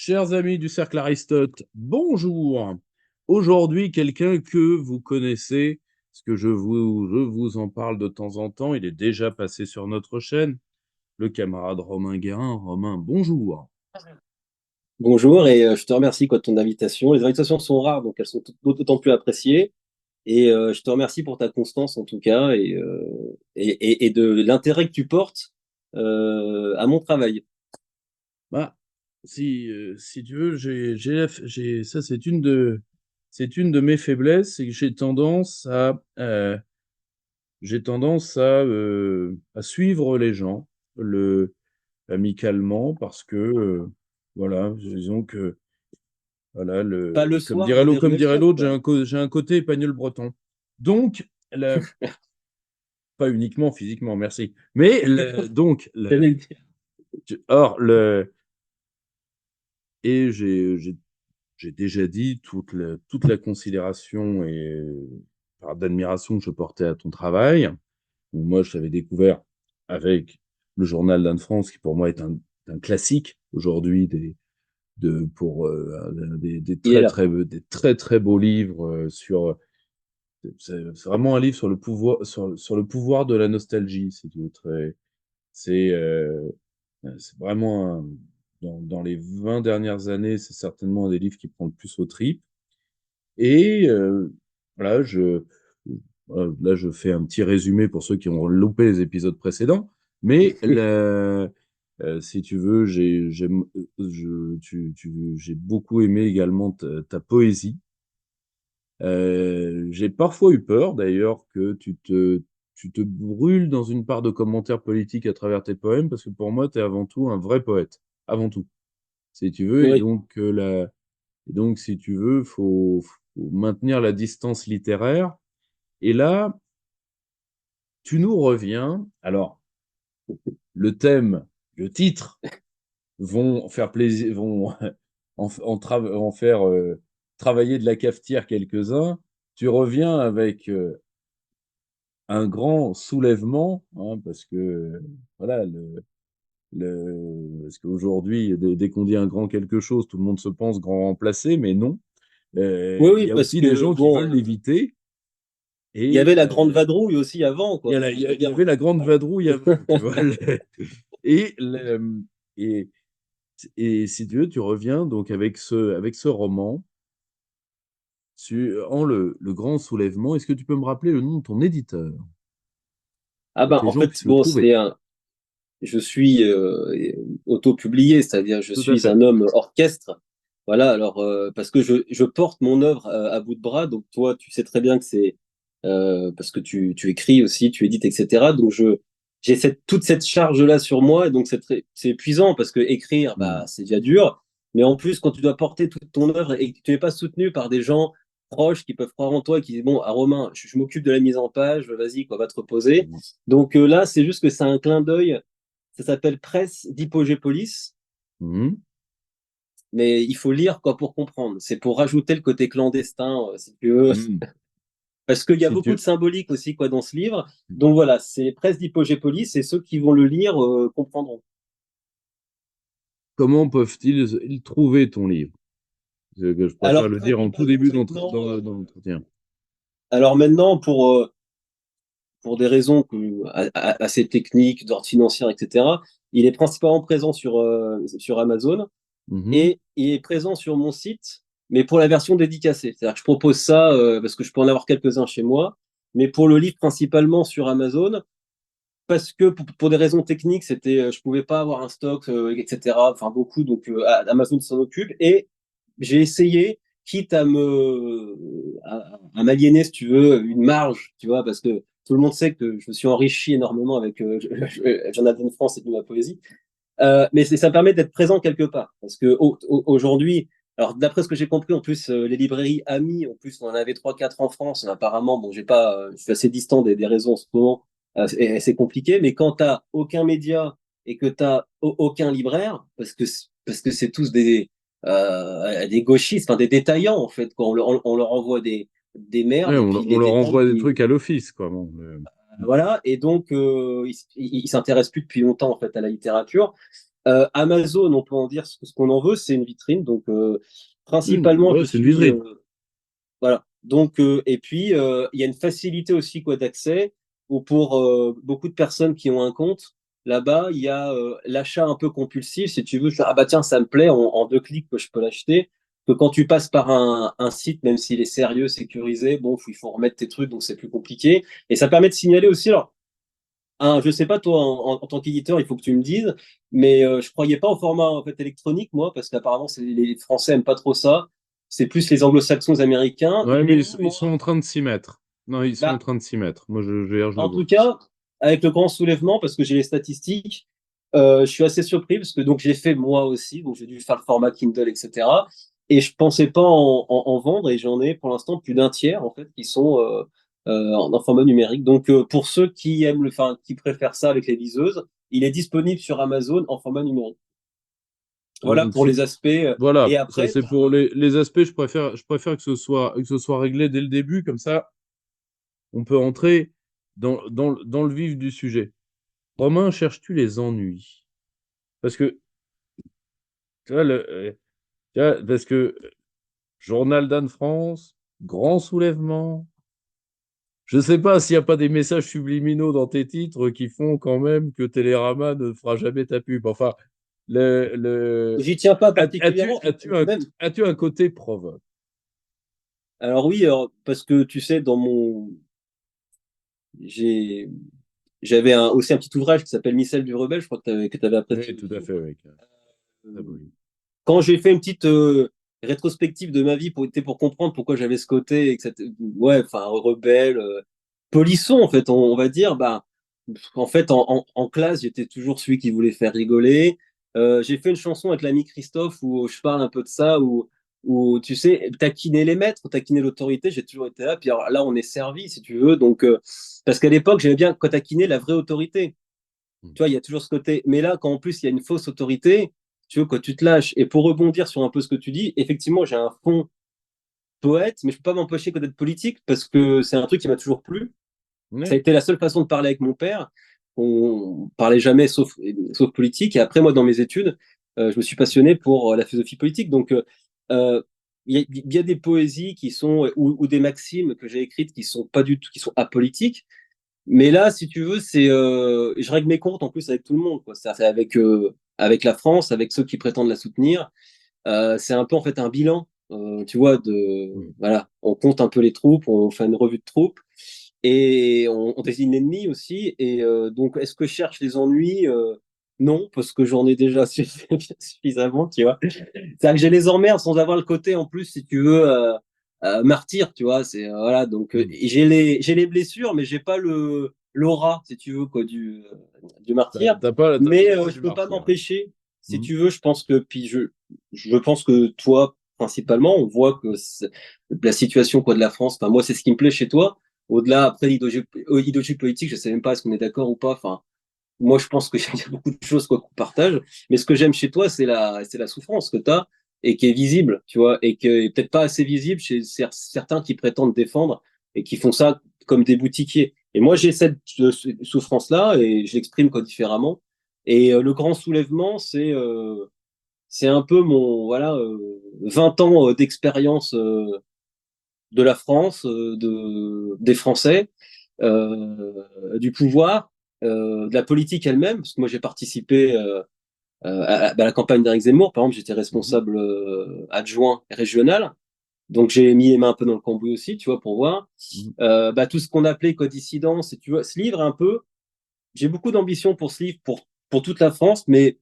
Chers amis du Cercle Aristote, bonjour. Aujourd'hui, quelqu'un que vous connaissez, parce que je vous en parle de temps en temps, il est déjà passé sur notre chaîne, le camarade Romain Guérin. Romain, bonjour. Bonjour et je te remercie de ton invitation. Les invitations sont rares, donc elles sont d'autant plus appréciées. Et je te remercie pour ta constance en tout cas et de l'intérêt que tu portes à mon travail. Bah, si tu veux, ça c'est une de mes faiblesses, c'est que j'ai tendance à suivre les gens, amicalement, parce que, voilà, disons que, voilà, Pas le comme soir dirait dans l'autre, des comme ruelles dirait chaudes, l'autre, quoi. j'ai un côté épagneul breton. Donc, pas uniquement physiquement, merci. Mais, donc, J'allais le dire. or, et j'ai déjà dit toute la considération et d'admiration que je portais à ton travail. Où moi, je t'avais découvert avec le journal d'Anne France, qui pour moi est un classique aujourd'hui des Il est très là. très des très très beaux livres sur. C'est vraiment un livre sur le pouvoir de la nostalgie. C'est vraiment dans les 20 dernières années, c'est certainement un des livres qui prend le plus aux tripes. Et voilà, là, je fais un petit résumé pour ceux qui ont loupé les épisodes précédents. Mais si tu veux, j'ai beaucoup aimé également ta poésie. J'ai parfois eu peur, d'ailleurs, que tu te brûles dans une part de commentaires politiques à travers tes poèmes, parce que pour moi, tu es avant tout un vrai poète, avant tout, si tu veux. Et Oui. donc, si tu veux, faut maintenir la distance littéraire. Et là, tu nous reviens. Alors, le thème, le titre vont faire plaisir, vont en faire travailler de la cafetière quelques-uns. Tu reviens avec un grand soulèvement, hein, parce que voilà, parce qu'aujourd'hui, dès qu'on dit un grand quelque chose, tout le monde se pense grand remplacé, mais non. Oui, Il oui, y a parce aussi des que gens qui bon, veulent l'éviter. il y Et avait la grande vadrouille aussi avant, il y, a quoi. la- il y Je a- veux il y dire, avait la grande vadrouille avant, tu vois. Et, et, et si tu veux, tu reviens donc avec ce roman en le grand soulèvement. Est-ce que tu peux me rappeler le nom de ton éditeur ah pour ben que les en gens fait, puissent le bon, trouver? je suis auto-publié, c'est-à-dire je Tout à suis fait. un homme orchestre. Voilà, alors parce que je porte mon œuvre à bout de bras, donc toi tu sais très bien que c'est parce que tu écris aussi, tu édites, etc. Donc j'ai toute cette charge-là sur moi, et donc c'est épuisant parce que écrire, bah, Hmm. c'est déjà dur, mais en plus quand tu dois porter toute ton œuvre et que tu n'es pas soutenu par des gens proches qui peuvent croire en toi et qui disent bon, à Romain, je m'occupe de la mise en page, vas-y, quoi, va te reposer. Donc là, c'est juste que c'est un clin d'œil. Ça s'appelle Presse d'Hippogépolis, Mhm. mais il faut lire quoi pour comprendre. C'est pour rajouter le côté clandestin, si tu veux, Mhm. parce qu'il y a Si beaucoup de tu... symbolique aussi quoi dans ce livre. Donc voilà, c'est Presse d'Hippogépolis et ceux qui vont le lire comprendront. Comment peuvent-ils trouver ton livre? Je préfère Alors le dire en tout début maintenant, dans l'entretien. alors maintenant pour des raisons assez techniques, d'ordre financier, etc. Il est principalement présent sur Amazon. Mhm. Et il est présent sur mon site, mais pour la version dédicacée. C'est-à-dire que je propose ça parce que je peux en avoir quelques-uns chez moi, mais pour le livre principalement sur Amazon, parce que pour des raisons techniques, je pouvais pas avoir un stock, etc. Enfin beaucoup, donc Amazon s'en occupe. Et j'ai essayé, quitte à m'aliéner, si tu veux, une marge, tu vois, parce que tout le monde sait que je me suis enrichi énormément avec Jonathan France et de ma poésie. Mais ça me permet d'être présent quelque part. Parce que aujourd'hui, alors d'après ce que j'ai compris, en plus, les librairies amies, en plus, on en avait trois quatre en France. Apparemment, bon, j'ai pas, je suis assez distant des réseaux en ce moment, et c'est compliqué. Mais quand tu n'as aucun média et que tu n'as aucun libraire, parce que c'est tous des gauchistes, enfin des détaillants, en fait, quand on leur envoie des Ouais, merdes, et puis on les leur détaillent, envoie des trucs à l'office, quoi. Bon, voilà. Et donc, ils s'intéressent plus depuis longtemps, en fait, à la littérature. Amazon, on peut en dire ce qu'on en veut, c'est une vitrine. Donc, principalement, Ouais, je c'est une suis, vitrine. voilà. Donc, et puis, il y a une facilité aussi quoi d'accès où pour beaucoup de personnes qui ont un compte, là-bas, il y a l'achat un peu compulsif. Si tu veux, ah bah tiens, ça me plaît, en 2 clics, que je peux l'acheter. Que quand tu passes par un site, même s'il est sérieux, sécurisé, bon, il faut remettre tes trucs, donc c'est plus compliqué. Et ça permet de signaler aussi. Alors, je sais pas, toi, en tant qu'éditeur, il faut que tu me dises, mais je croyais pas au format en fait électronique, moi, parce qu'apparemment, les Français aiment pas trop ça. C'est plus les Anglo-Saxons, les Américains. Ouais, Je mais l'ai mis, ils moi. sont en train de s'y mettre. Non, ils sont en Bah, train de s'y mettre. Moi, je le en vois. tout cas, avec le grand soulèvement, parce que j'ai les statistiques, je suis assez surpris, parce que donc j'ai fait moi aussi, donc j'ai dû faire le format Kindle, etc. Et je pensais pas en vendre, et j'en ai pour l'instant plus d'un tiers, en fait, qui sont en format numérique. Donc, pour ceux qui aiment enfin, qui préfèrent ça avec les liseuses, il est disponible sur Amazon en format numérique. Voilà Donc, pour les aspects. voilà, Et ça après, c'est pour les aspects, je préfère que ce soit réglé dès le début, comme ça, on peut entrer dans le vif du sujet. Romain, cherches-tu les ennuis? Parce que, tu vois, tu vois, parce que Journal d'Anne France, Grand Soulèvement, je ne sais pas s'il n'y a pas des messages subliminaux dans tes titres qui font quand même que Télérama ne fera jamais ta pub. Enfin, le... j'y tiens pas particulièrement. Même, as-tu un côté provoque? alors oui, alors, parce que tu sais, j'ai j'avais aussi un petit ouvrage qui s'appelle Missel du rebelle, je crois que tu avais apprécié Oui, tout à dessus. fait, oui. Très Euh, beau livre. Quand j'ai fait une petite rétrospective de ma vie pour comprendre pourquoi j'avais ce côté, ouais, enfin, rebelle, polisson, en fait, on va dire, bah, en fait, en classe, j'étais toujours celui qui voulait faire rigoler. J'ai fait une chanson avec l'ami Christophe où je parle un peu de ça, où tu sais, taquiner les maîtres, taquiner l'autorité, j'ai toujours été là. Puis alors, là, on est servi, si tu veux. Donc, parce qu'à l'époque, j'aimais bien quand taquiner la vraie autorité. Mm. Tu vois, il y a toujours ce côté. Mais là, quand en plus il y a une fausse autorité, tu vois, quand tu te lâches. Et pour rebondir sur un peu ce que tu dis, effectivement, j'ai un fond poète, mais je peux pas m'empêcher d'être politique parce que c'est un truc qui m'a toujours plu. Ça a Ouais. été la seule façon de parler avec mon père. On parlait jamais sauf politique. Et après, moi, dans mes études, je me suis passionné pour la philosophie politique. Donc, euh, il y a des poésies qui sont ou des maximes que j'ai écrites qui sont pas du tout, qui sont apolitiques. Mais là, si tu veux, je règle mes comptes en plus avec tout le monde, quoi. C'est avec la France, avec ceux qui prétendent la soutenir. C'est un peu en fait un bilan, tu vois, Mm. voilà, on compte un peu les troupes, on fait une revue de troupes et on désigne l'ennemi aussi. Et donc, est-ce que je cherche les ennuis? Non, parce que j'en ai déjà suffisamment, tu vois. C'est-à-dire que j'ai les emmerdes sans avoir le côté en plus, si tu veux, martyr, tu vois. Voilà, donc Mm. j'ai les blessures, mais j'ai pas l'aura, si tu veux, quoi, du martyr. T'as Mais pas je du peux pas martyr. Ouais. m'empêcher, si Mm. tu veux. Je pense que puis je pense que toi principalement, on voit que la situation quoi de la France. Enfin, moi, c'est ce qui me plaît chez toi. Au-delà après l'idéologie politique, je sais même pas est-ce qu'on est d'accord ou pas. Enfin, moi, je pense qu'il y a beaucoup de choses quoi qu'on partage, mais ce que j'aime chez toi, c'est la souffrance que tu as et qui est visible, tu vois, et qui est peut-être pas assez visible chez certains qui prétendent défendre et qui font ça comme des boutiquiers. Et moi, j'ai cette souffrance-là et je l'exprime quoi différemment. Et le grand soulèvement, c'est un peu mon voilà 20 ans d'expérience de la France, des Français, du pouvoir, de la politique elle-même, parce que moi j'ai participé à la campagne d'Éric Zemmour, par exemple, j'étais Mhm. responsable adjoint régional, donc j'ai mis les mains un peu dans le cambouis aussi, tu vois, pour voir. Mhm. Bah, tout ce qu'on appelait codissidence, et tu vois, ce livre un peu, j'ai beaucoup d'ambition pour ce livre, pour toute la France, mais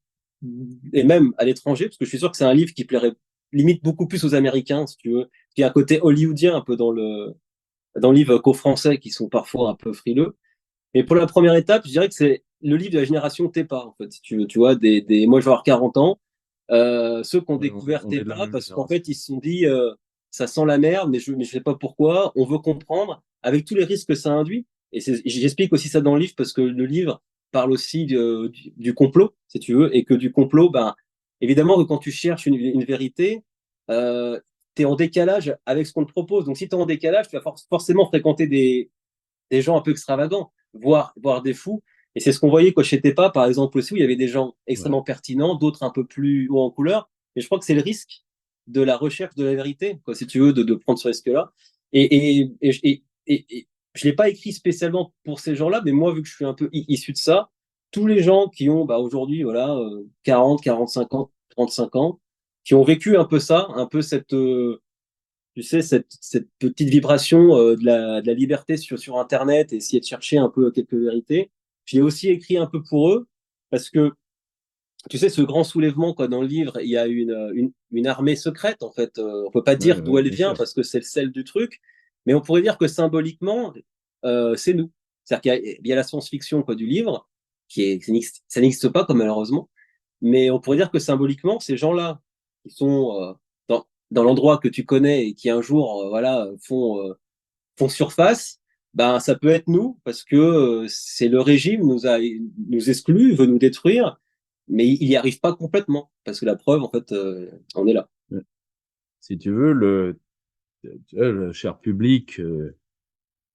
et même à l'étranger, parce que je suis sûr que c'est un livre qui plairait limite beaucoup plus aux Américains, si tu veux, qui a un côté hollywoodien un peu dans le livre qu'aux Français qui sont parfois un peu frileux. Et pour la première étape, je dirais que c'est le livre de la génération TEPA, en fait, si tu veux. Tu vois, moi, je vais avoir 40 ans, ceux qui ont Ouais, découvert on est de la TEPA même parce qu'en fait, génération. ils se sont dit, ça sent la merde, mais je sais pas pourquoi, on veut comprendre avec tous les risques que ça induit. Et j'explique aussi ça dans le livre parce que le livre parle aussi du complot, si tu veux, et que du complot, ben, évidemment que quand tu cherches une vérité, tu es en décalage avec ce qu'on te propose. Donc, si tu es en décalage, tu vas forcément fréquenter des gens un peu extravagants, voire des fous. Et c'est ce qu'on voyait chez Tepa, par exemple, aussi, où il y avait des gens Ouais. extrêmement pertinents, d'autres un peu plus haut en couleur. Et je crois que c'est le risque de la recherche de la vérité, quoi, si tu veux, de prendre ce risque-là. Et je ne l'ai pas écrit spécialement pour ces gens-là, mais moi, vu que je suis un peu issu de ça, tous les gens qui ont bah, aujourd'hui voilà, 40, 45 ans, 35 ans, qui ont vécu un peu ça, un peu cette, tu sais, cette petite vibration de la liberté sur Internet et essayer de chercher un peu quelques vérités. Je l'ai aussi écrit un peu pour eux parce que, tu sais, ce grand soulèvement, quoi, dans le livre, il y a une armée secrète, en fait. On peut pas Ouais, dire d'où ouais, elle bien vient sûr. parce que c'est le sel du truc, mais on pourrait dire que symboliquement, c'est nous. C'est-à-dire qu'il y a la science-fiction, quoi, du livre, ça n'existe pas, comme malheureusement, mais on pourrait dire que symboliquement, ces gens-là, qui sont dans l'endroit que tu connais et qui un jour voilà, font surface, ben, ça peut être nous, parce que c'est le régime nous exclut, veut nous détruire, mais il n'y arrive pas complètement, parce que la preuve, en fait, on est là. Ouais. Si tu veux, tu vois, le cher public,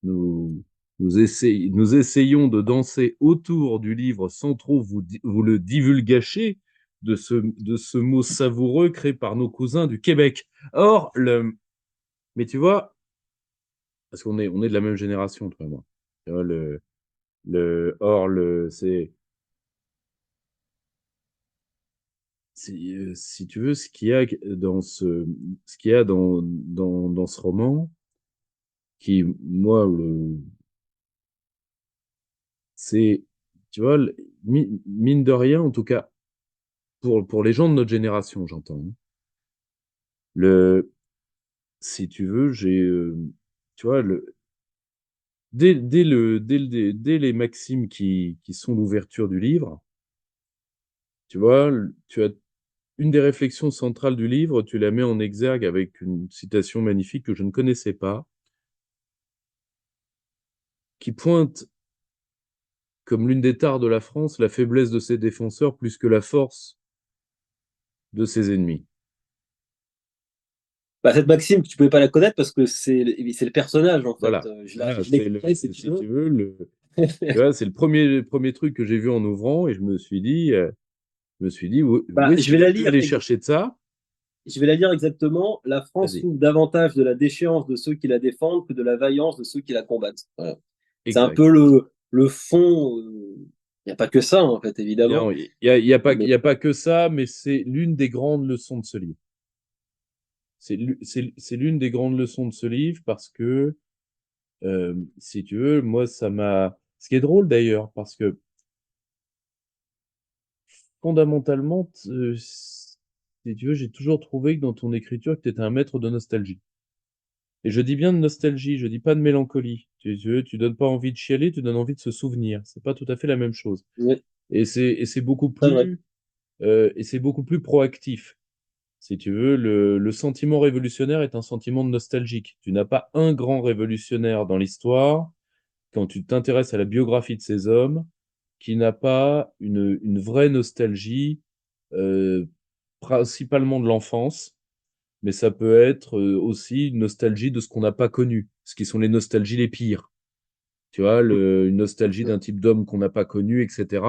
nous, nous essayons de danser autour du livre sans trop vous le divulgacher de ce mot savoureux créé par nos cousins du Québec. Or, mais tu vois, parce on est de la même génération, toi et moi. Tu vois, or, si tu veux, ce qu'il y a dans ce roman, qui, moi, c'est, tu vois, mine de rien, en tout cas, pour les gens de notre génération, j'entends, hein. Le, si tu veux, tu vois, dès les maximes qui sont l'ouverture du livre, tu vois, tu as une des réflexions centrales du livre, tu la mets en exergue avec une citation magnifique que je ne connaissais pas, qui pointe comme l'une des tares de la France la faiblesse de ses défenseurs plus que la force de ses ennemis. Bah, cette maxime, tu pouvais pas la connaître parce que c'est le personnage, en fait. Voilà, voilà, Je l'ai créé, si tu si tu veux. veux, tu vois, c'est le premier truc que j'ai vu en ouvrant et je me suis dit: Où Bah, est-ce je que vais la tu peux lire. aller chercher de ça?» Je vais la lire exactement. La France Vas-y, souffre davantage de la déchéance de ceux qui la défendent que de la vaillance de ceux qui la combattent. Voilà. C'est un exact. peu le fond. Il n'y a pas que ça, en fait, évidemment. Il Mais y a pas que ça, mais c'est l'une des grandes leçons de ce livre. C'est l'une des grandes leçons de ce livre parce que, si tu veux, moi, ça m'a. Ce qui est drôle d'ailleurs, parce que fondamentalement, si tu veux, j'ai toujours trouvé que dans ton écriture, que tu étais un maître de nostalgie. Et je dis bien de nostalgie, je dis pas de mélancolie. Tu veux, tu donnes pas envie de chialer, tu donnes envie de se souvenir. C'est pas tout à fait la même chose. oui, Et c'est vrai. c'est beaucoup plus proactif. Si tu veux, le sentiment révolutionnaire est un sentiment nostalgique. Tu n'as pas un grand révolutionnaire dans l'histoire, quand tu t'intéresses à la biographie de ces hommes, qui n'a pas une vraie nostalgie, euh, principalement de l'enfance, mais ça peut être aussi une nostalgie de ce qu'on n'a pas connu, ce qui sont les nostalgies les pires. Tu vois, une nostalgie d'un type d'homme qu'on n'a pas connu, etc.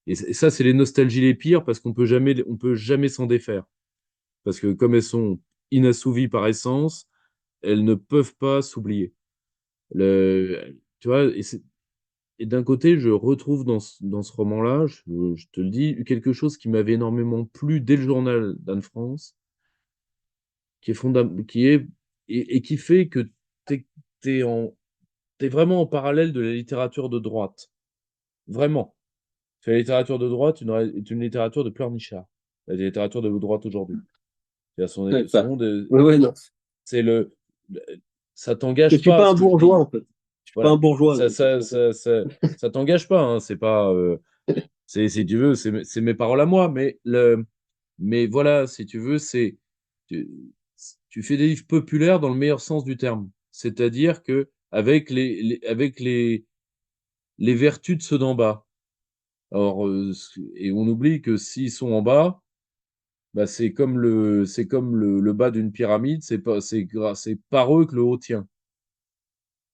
Et ça, c'est les nostalgies les pires parce on peut jamais s'en défaire. Parce que comme elles sont inassouvies par essence, elles ne peuvent pas s'oublier. Tu vois, et d'un côté, je retrouve dans ce roman-là, je te le dis, quelque chose qui m'avait énormément plu dès le journal d'Anne France, qui est qui est, et qui fait que t'es, t'es t'es vraiment en parallèle de la littérature de droite. Vraiment. La littérature de droite est une littérature de pleurnichard. La littérature de droite aujourd'hui. Ouais, Son pas. nom Ouais, ouais, non. c'est le- ça Je t'engage suis pas, pas ce un que je bourgeois, dis. en fait. Je suis pas Voilà. un bourgeois, Ça, donc je ça, comprends. ça, ça, ça t'engage pas, hein. C'est pas, si tu veux, c'est mes paroles à moi, mais voilà, si tu veux, tu, tu fais des livres populaires dans le meilleur sens du terme. C'est-à-dire que avec avec les vertus de ceux d'en bas. Alors, et on oublie que s'ils sont en bas, bah, c'est comme le bas d'une pyramide, c'est par eux que le haut tient.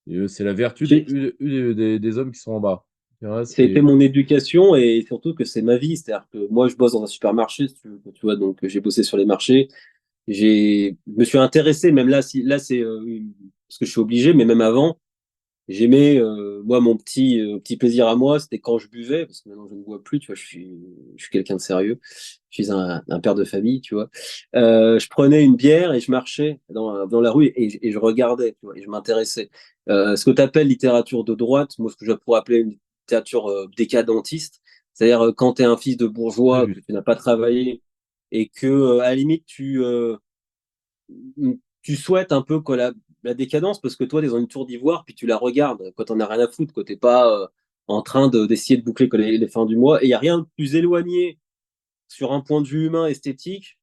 Et, c'est la vertu J'ai des hommes qui sont en bas. Tu vois, Ça a été c'est mon éducation et surtout que c'est ma vie. C'est-à-dire que moi, je bosse dans un supermarché, si tu vois, donc j'ai bossé sur les marchés. Je me suis intéressé, même là, si, là, c'est parce que je suis obligé, mais même avant, j'aimais, moi, mon petit plaisir à moi, c'était quand je buvais, parce que maintenant je ne bois plus, tu vois, je suis quelqu'un de sérieux. Je suis un père de famille, tu vois. Je prenais une bière et je marchais dans la rue et je regardais, tu vois, et je m'intéressais. Ce que tu appelles littérature de droite, moi, ce que je pourrais appeler une littérature décadentiste, c'est-à-dire quand tu es un fils de très bourgeois, que juste. tu n'as pas travaillé et que, à la limite, tu souhaites un peu quoi, la décadence parce que toi, tu es dans une tour d'ivoire, puis tu la regardes quand on a rien à foutre, quand tu pas en train d'essayer de boucler quoi, les fins du mois. Et il n'y a rien de plus éloigné sur un point de vue humain, esthétique,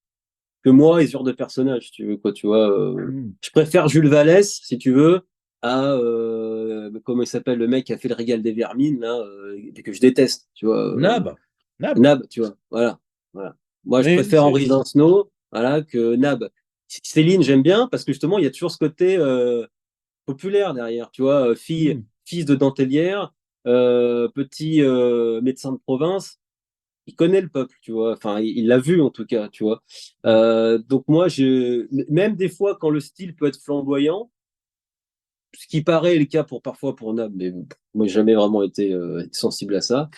que moi et ce genre de personnage, si tu veux, quoi, tu vois. Hmm. Je préfère Jules Vallès, si tu veux, à, comment il s'appelle, le mec qui a fait le régal des vermines, là, que je déteste, tu vois. Nab, Nab. Nab, tu vois, voilà. Voilà. Moi, je Oui, préfère Henri Vincenot, voilà, que Nab. Céline, j'aime bien parce que justement, il y a toujours ce côté populaire derrière, tu vois, hmm. fils de dentelière, petit médecin de province, il connaît le peuple, tu vois, enfin, il l'a vu en tout cas, tu vois. Donc moi, même des fois, quand le style peut être flamboyant, ce qui paraît le cas parfois pour Nab, mais moi, j'ai jamais vraiment été sensible à ça.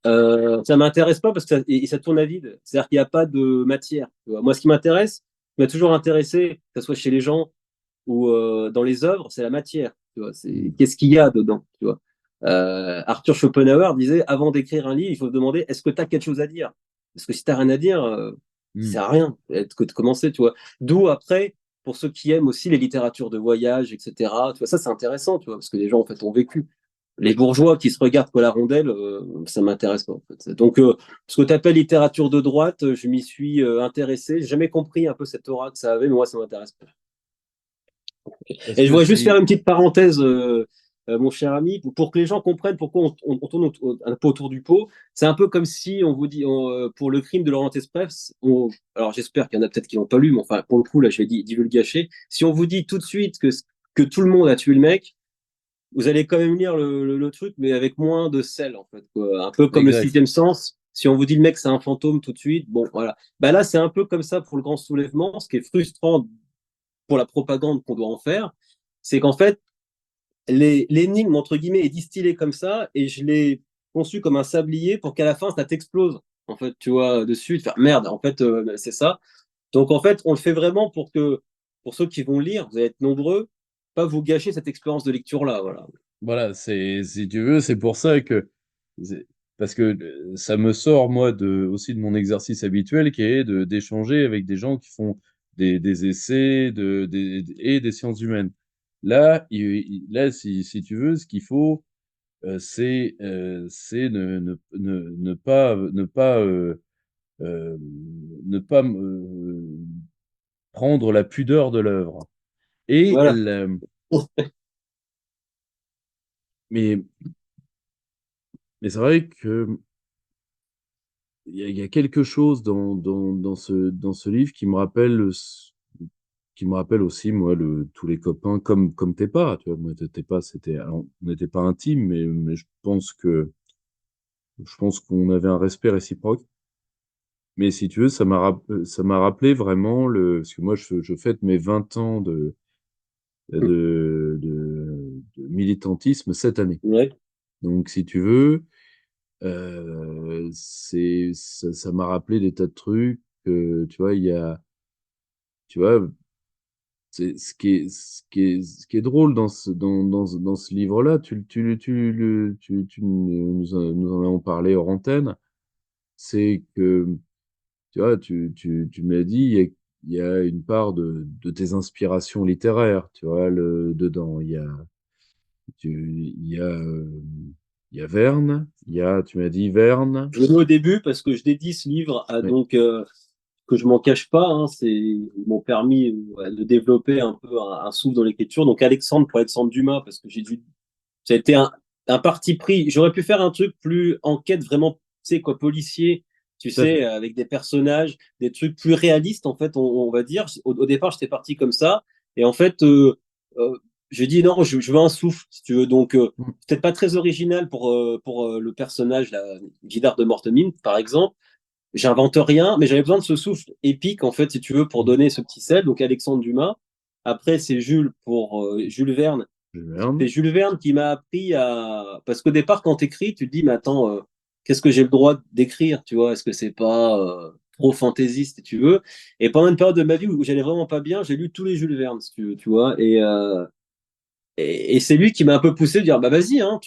Ça m'intéresse pas parce que ça tourne à vide. C'est-à-dire qu'il n'y a pas de matière. Tu vois. Moi, ce qui m'intéresse, qui m'a toujours intéressé, que ce soit chez les gens ou dans les œuvres, c'est la matière. Tu vois. Hmm. C'est qu'est-ce qu'il y a dedans. Tu vois. Arthur Schopenhauer disait, avant d'écrire un livre, il faut se demander, est-ce que tu as quelque chose à dire? Parce que si tu n'as rien à dire, ça Hmm. sert à rien que de commencer. Tu vois. D'où après, pour ceux qui aiment aussi les littératures de voyage, etc. Tu vois, ça c'est intéressant, tu vois, parce que les gens en fait ont vécu les bourgeois qui se regardent quoi la rondelle, ça m'intéresse pas en fait. Donc, ce que tu appelles littérature de droite, je m'y suis intéressé. J'ai jamais compris un peu cette aura que ça avait, mais moi, ça m'intéresse pas. Parce Et je que voudrais juste faire c'est une petite parenthèse, mon cher ami, pour que les gens comprennent pourquoi on tourne un peu autour du pot. C'est un peu comme si on vous dit, pour le crime de Laurent Express, alors j'espère qu'il y en a peut-être qui l'ont pas lu, mais enfin, pour le coup, là, je vais divulgacher. Si on vous dit tout de suite que tout le monde a tué le mec, vous allez quand même lire le truc, mais avec moins de sel, en fait, quoi. Un peu comme le exact. sixième sens. Si on vous dit le mec, c'est un fantôme tout de suite, bon, voilà. Bah là, c'est un peu comme ça pour le grand soulèvement. Ce qui est frustrant pour la propagande qu'on doit en faire, c'est qu'en fait, l'énigme, entre guillemets, est distillée comme ça, et je l'ai conçu comme un sablier pour qu'à la fin, ça t'explose, en fait, tu vois, dessus, de faire merde, en fait, c'est ça. Donc, en fait, on le fait vraiment pour ceux qui vont lire, vous allez être nombreux, pas vous gâcher cette expérience de lecture-là, voilà. Voilà, si tu veux, c'est pour ça que, parce que ça me sort, moi, aussi de mon exercice habituel qui est d'échanger avec des gens qui font des essais et des sciences humaines. Là, là si tu veux, ce qu'il faut, c'est euh, ne pas prendre la pudeur de l'œuvre. Et Voilà. la- mais, mais c'est vrai que il y a quelque chose dans ce livre qui me rappelle, qui me rappelle aussi, moi, tous les copains, comme tes pas, tu vois, moi, tes pas, alors, on n'était pas intimes, mais je pense qu'on avait un respect réciproque. Mais si tu veux, ça m'a rappelé vraiment parce que moi, je fête mes 20 ans de militantisme cette année. Ouais. Donc, si tu veux, ça m'a rappelé des tas de trucs. Tu vois, tu vois, ce qui est drôle dans ce livre-là, nous en avons parlé hors antenne, c'est que, tu vois, tu me l'as dit, il y a une part de tes inspirations littéraires, tu vois, dedans. Il y a Verne, tu m'as dit Verne. Je le mets au début parce que je dédie ce livre à Oui, donc que je m'en cache pas, hein, ils m'ont permis de développer un peu un souffle dans l'écriture. Donc Alexandre pour Alexandre Dumas parce que ça a été un parti pris. J'aurais pu faire un truc plus enquête vraiment, tu sais quoi, policier, tu tout à sais, fait. avec des personnages, des trucs plus réalistes en fait, on va dire. Au départ, j'étais parti comme ça et en fait, je dis non, je veux un souffle, si tu veux. Donc, Mm. peut-être pas très original pour le personnage, là, Vidar de Mortemine, par exemple. J'invente rien, mais j'avais besoin de ce souffle épique, en fait, si tu veux, pour donner ce petit sel. Donc, Alexandre Dumas. Après, c'est Jules pour Jules Verne. Jules C'est Verne. Jules Verne qui m'a appris à. Parce qu'au départ, quand tu écris, tu te dis, mais attends, qu'est-ce que j'ai le droit d'écrire, tu vois? Est-ce que c'est pas trop fantaisiste, si tu veux? Et pendant une période de ma vie où j'allais vraiment pas bien, j'ai lu tous les Jules Verne, si tu veux, tu vois. Et c'est lui qui m'a un peu poussé à dire, bah vas-y, hein,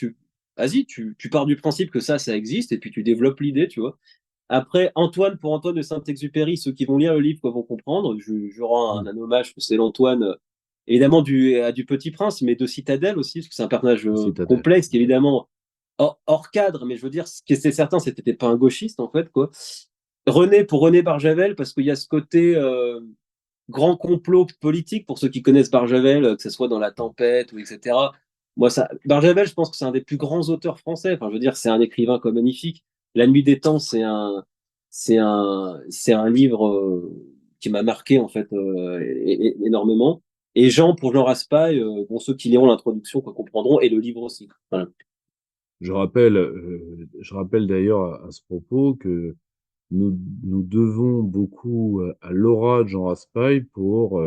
vas-y, tu pars du principe que ça existe, et puis tu développes l'idée, tu vois. Après, Antoine, pour Antoine de Saint-Exupéry, ceux qui vont lire le livre vont comprendre. Je rends Mm. un hommage, que c'est l'Antoine, évidemment, du Petit Prince, mais de Citadelle aussi, parce que c'est un personnage Citadelle. complexe, qui est évidemment hors cadre, mais je veux dire, ce qui est certain, c'est que t'étais pas un gauchiste, en fait, quoi. René, pour René Barjavel, parce qu'il y a ce côté grand complot politique, pour ceux qui connaissent Barjavel, que ce soit dans La Tempête, ou etc. Moi, Barjavel, je pense que c'est un des plus grands auteurs français. Enfin, je veux dire, c'est un écrivain comme magnifique. La Nuit des Temps, c'est un livre qui m'a marqué, en fait, énormément. Et Jean, pour Jean Raspail, bon, ceux qui liront l'introduction quoi, comprendront, et le livre aussi. Voilà. Je rappelle d'ailleurs à ce propos que nous devons beaucoup à Laura de Jean Raspail pour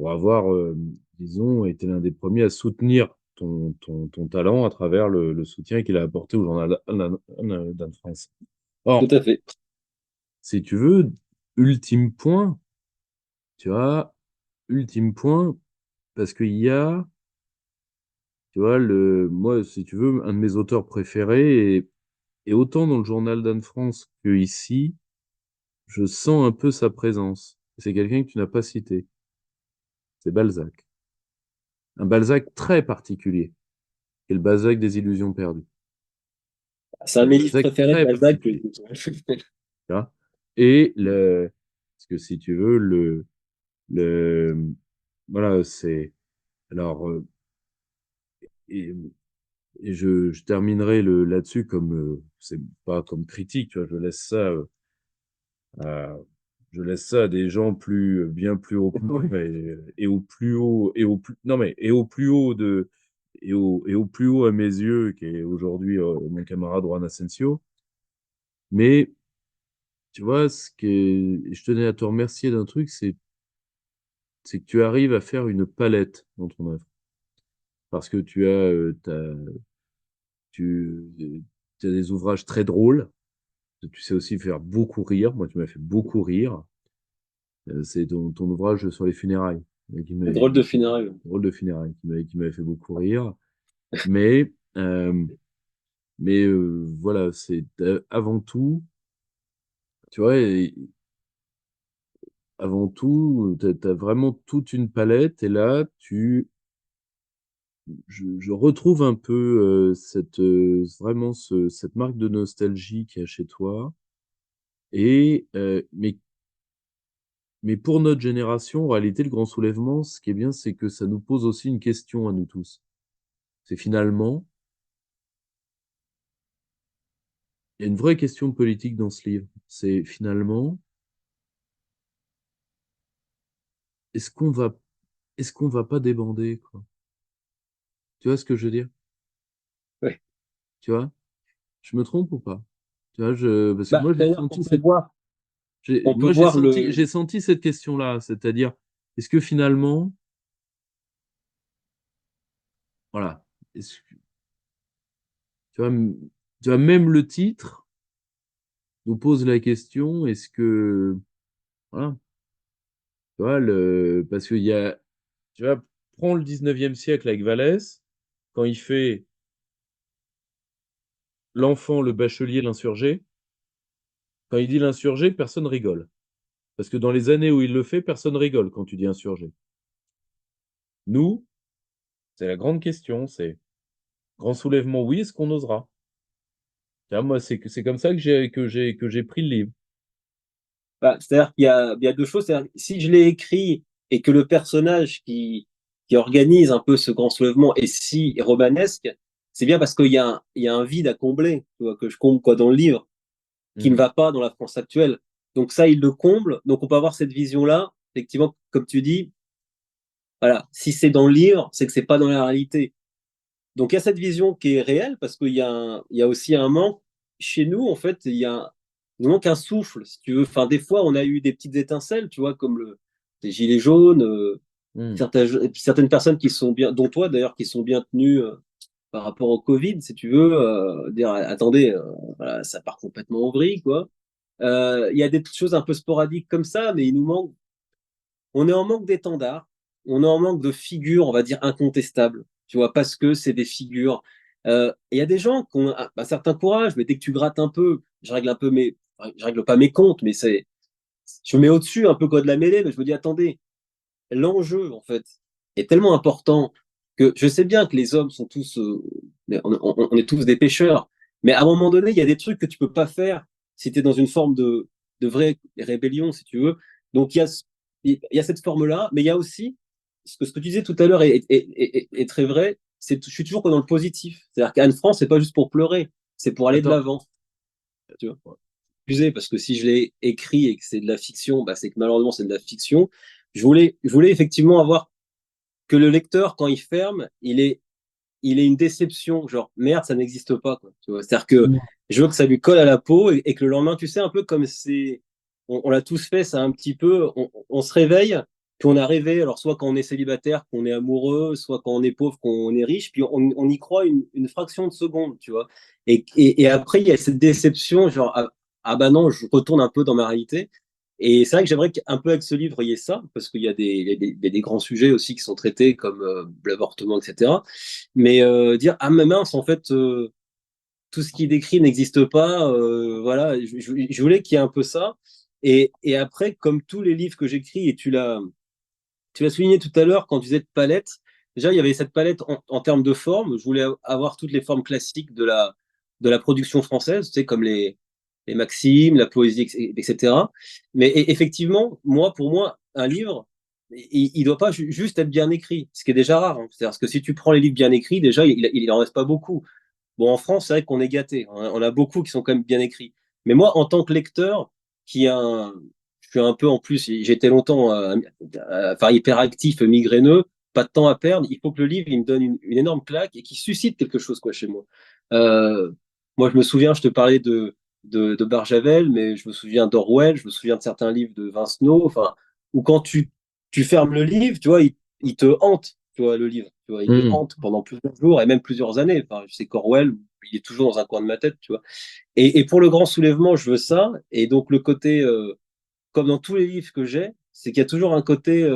avoir, disons, été l'un des premiers à soutenir ton talent à travers le soutien qu'il a apporté au journal d'Anne France. Tout Or, à fait. si tu veux, ultime point, tu vois, ultime point, parce qu'il y a, tu vois, moi, si tu veux, un de mes auteurs préférés, et autant dans le journal d'Anne France que ici, je sens un peu sa présence. C'est quelqu'un que tu n'as pas cité, c'est Balzac. Un Balzac très particulier, qui est le Balzac des illusions perdues. C'est un Un de mes livres Balzac préférés de très Balzac. particulier. Tu vois. Et parce que si tu veux, le, voilà, c'est, alors, et, et je terminerai là-dessus comme, c'est pas comme critique, tu vois, à, je laisse ça à des gens bien plus haut que moi, et au plus haut, non mais, et au plus haut et au plus haut à mes yeux, qui est aujourd'hui mon camarade Juan Asensio. Mais, tu vois, je tenais à te remercier d'un truc, c'est que tu arrives à faire une palette dans ton œuvre. Parce que tu as des ouvrages très drôles. Tu sais aussi faire beaucoup rire. Moi, tu m'as fait beaucoup rire. C'est ton ouvrage sur les funérailles. Drôle de funérailles. Drôle de funérailles, qui m'avait fait beaucoup rire. Mais, euh, voilà, c'est avant tout, tu vois, avant tout, t'as vraiment toute une palette. Et là, je retrouve un peu vraiment cette marque de nostalgie qu'il y a chez toi. Et, mais pour notre génération, en réalité, le grand soulèvement, ce qui est bien, c'est que ça nous pose aussi une question à nous tous. C'est finalement, il y a une vraie question politique dans ce livre. C'est finalement, est-ce qu'on va, est-ce qu'on va pas débander, quoi? Tu vois ce que je veux dire? Ouais. Tu vois? Je me trompe ou pas? Tu vois, parce que Bah, moi, d'ailleurs, on peut voir j'ai senti cette question-là. C'est-à-dire, est-ce que finalement, voilà, tu vois, tu vois, même le titre nous pose la question, est-ce que, voilà, tu vois, parce qu'il y a, tu vois, prends le 19e siècle avec Vallès, quand il fait l'enfant, le bachelier, l'insurgé, quand il dit l'insurgé, personne rigole. Parce que dans les années où il le fait, personne rigole quand tu dis insurgé. Nous, c'est la grande question, c'est grand soulèvement, oui, est-ce qu'on osera? Tu vois, moi, c'est comme ça que j'ai pris le livre. bah, c'est-à-dire qu'il y a deux choses. C'est-à-dire, si je l'ai écrit et que le personnage qui organise un peu ce grand soulèvement est si romanesque, c'est bien parce qu'il y a un vide à combler, tu vois, que je comble quoi dans le livre, qui ne Mm. va pas dans la France actuelle. Donc ça, il le comble. Donc on peut avoir cette vision-là, effectivement, comme tu dis, voilà, si c'est dans le livre, c'est que c'est pas dans la réalité. Donc il y a cette vision qui est réelle parce il y a aussi un manque chez nous en fait, il manque un souffle si tu veux. Enfin des fois on a eu des petites étincelles, tu vois, comme les gilets jaunes, Hmm. certaines personnes qui sont bien, dont toi d'ailleurs, qui sont bien tenues par rapport au Covid, si tu veux, dire attendez, voilà, ça part complètement en vrille quoi. Il y a des choses un peu sporadiques comme ça, mais il nous manque, on est en manque d'étendards, on est en manque de figures, on va dire, incontestables, tu vois, parce que c'est des figures. Il y a des gens qui ont un certain courage, mais dès que tu grattes un peu, je règle pas mes comptes, mais je me mets au-dessus un peu quoi de la mêlée, mais je me dis, attendez, l'enjeu, en fait, est tellement important que je sais bien que les hommes sont tous, on est tous des pêcheurs, mais à un moment donné, il y a des trucs que tu peux pas faire si tu es dans une forme de vraie rébellion, si tu veux. Donc, il y a cette forme-là, mais il y a aussi ce que tu disais tout à l'heure est très vrai. Je suis toujours dans le positif. C'est-à-dire qu'Anne France, c'est pas juste pour pleurer, c'est pour aller de Attends. l'avant. Tu vois. Excusez, parce que si je l'ai écrit et que c'est de la fiction, bah, c'est que malheureusement c'est de la fiction. Je voulais effectivement avoir que le lecteur, quand il ferme, il est une déception, genre merde, ça n'existe pas, quoi. Tu vois, c'est-à-dire que je veux que ça lui colle à la peau et que le lendemain, tu sais, un peu comme on l'a tous fait, ça un petit peu, on se réveille, puis on a rêvé, alors soit quand on est célibataire, qu'on est amoureux, soit quand on est pauvre, qu'on est riche, puis on y croit une fraction de seconde, tu vois. Et après, il y a cette déception, genre, ah bah non, je retourne un peu dans ma réalité. Et c'est vrai que j'aimerais qu'un peu avec ce livre, il y ait ça, parce qu'il y a des grands sujets aussi qui sont traités, comme l'avortement, etc. Mais dire, ah mais mince, en fait, tout ce qui est décrit n'existe pas, voilà, je voulais qu'il y ait un peu ça. Et après, comme tous les livres que j'écris, et tu l'as souligné tout à l'heure quand tu disais de palette, déjà, il y avait cette palette en termes de forme. Je voulais avoir toutes les formes classiques de la production française, tu sais, comme les maximes, la poésie, etc. Mais effectivement, pour moi, un livre, il doit pas juste être bien écrit, ce qui est déjà rare, hein. C'est-à-dire que si tu prends les livres bien écrits, déjà, il en reste pas beaucoup. Bon, en France, c'est vrai qu'on est gâté. On a beaucoup qui sont quand même bien écrits. Mais moi, en tant que lecteur, qui a un, je suis un peu en plus, j'étais longtemps enfin, hyperactif, migraineux, pas de temps à perdre. Il faut que le livre il me donne une énorme claque et qui suscite quelque chose quoi chez moi. Euh, Moi, je me souviens, je te parlais de Barjavel, mais je me souviens d'Orwell, je me souviens de certains livres de Vincenot, enfin, où quand tu fermes le livre, tu vois, il te hante, tu vois, le livre, tu vois, il te Hmm. hante pendant plusieurs jours et même plusieurs années. Enfin, je sais qu'Orwell, il est toujours dans un coin de ma tête, tu vois. Et pour le grand soulèvement, je veux ça. Et donc, le côté, comme dans tous les livres que j'ai, c'est qu'il y a toujours un côté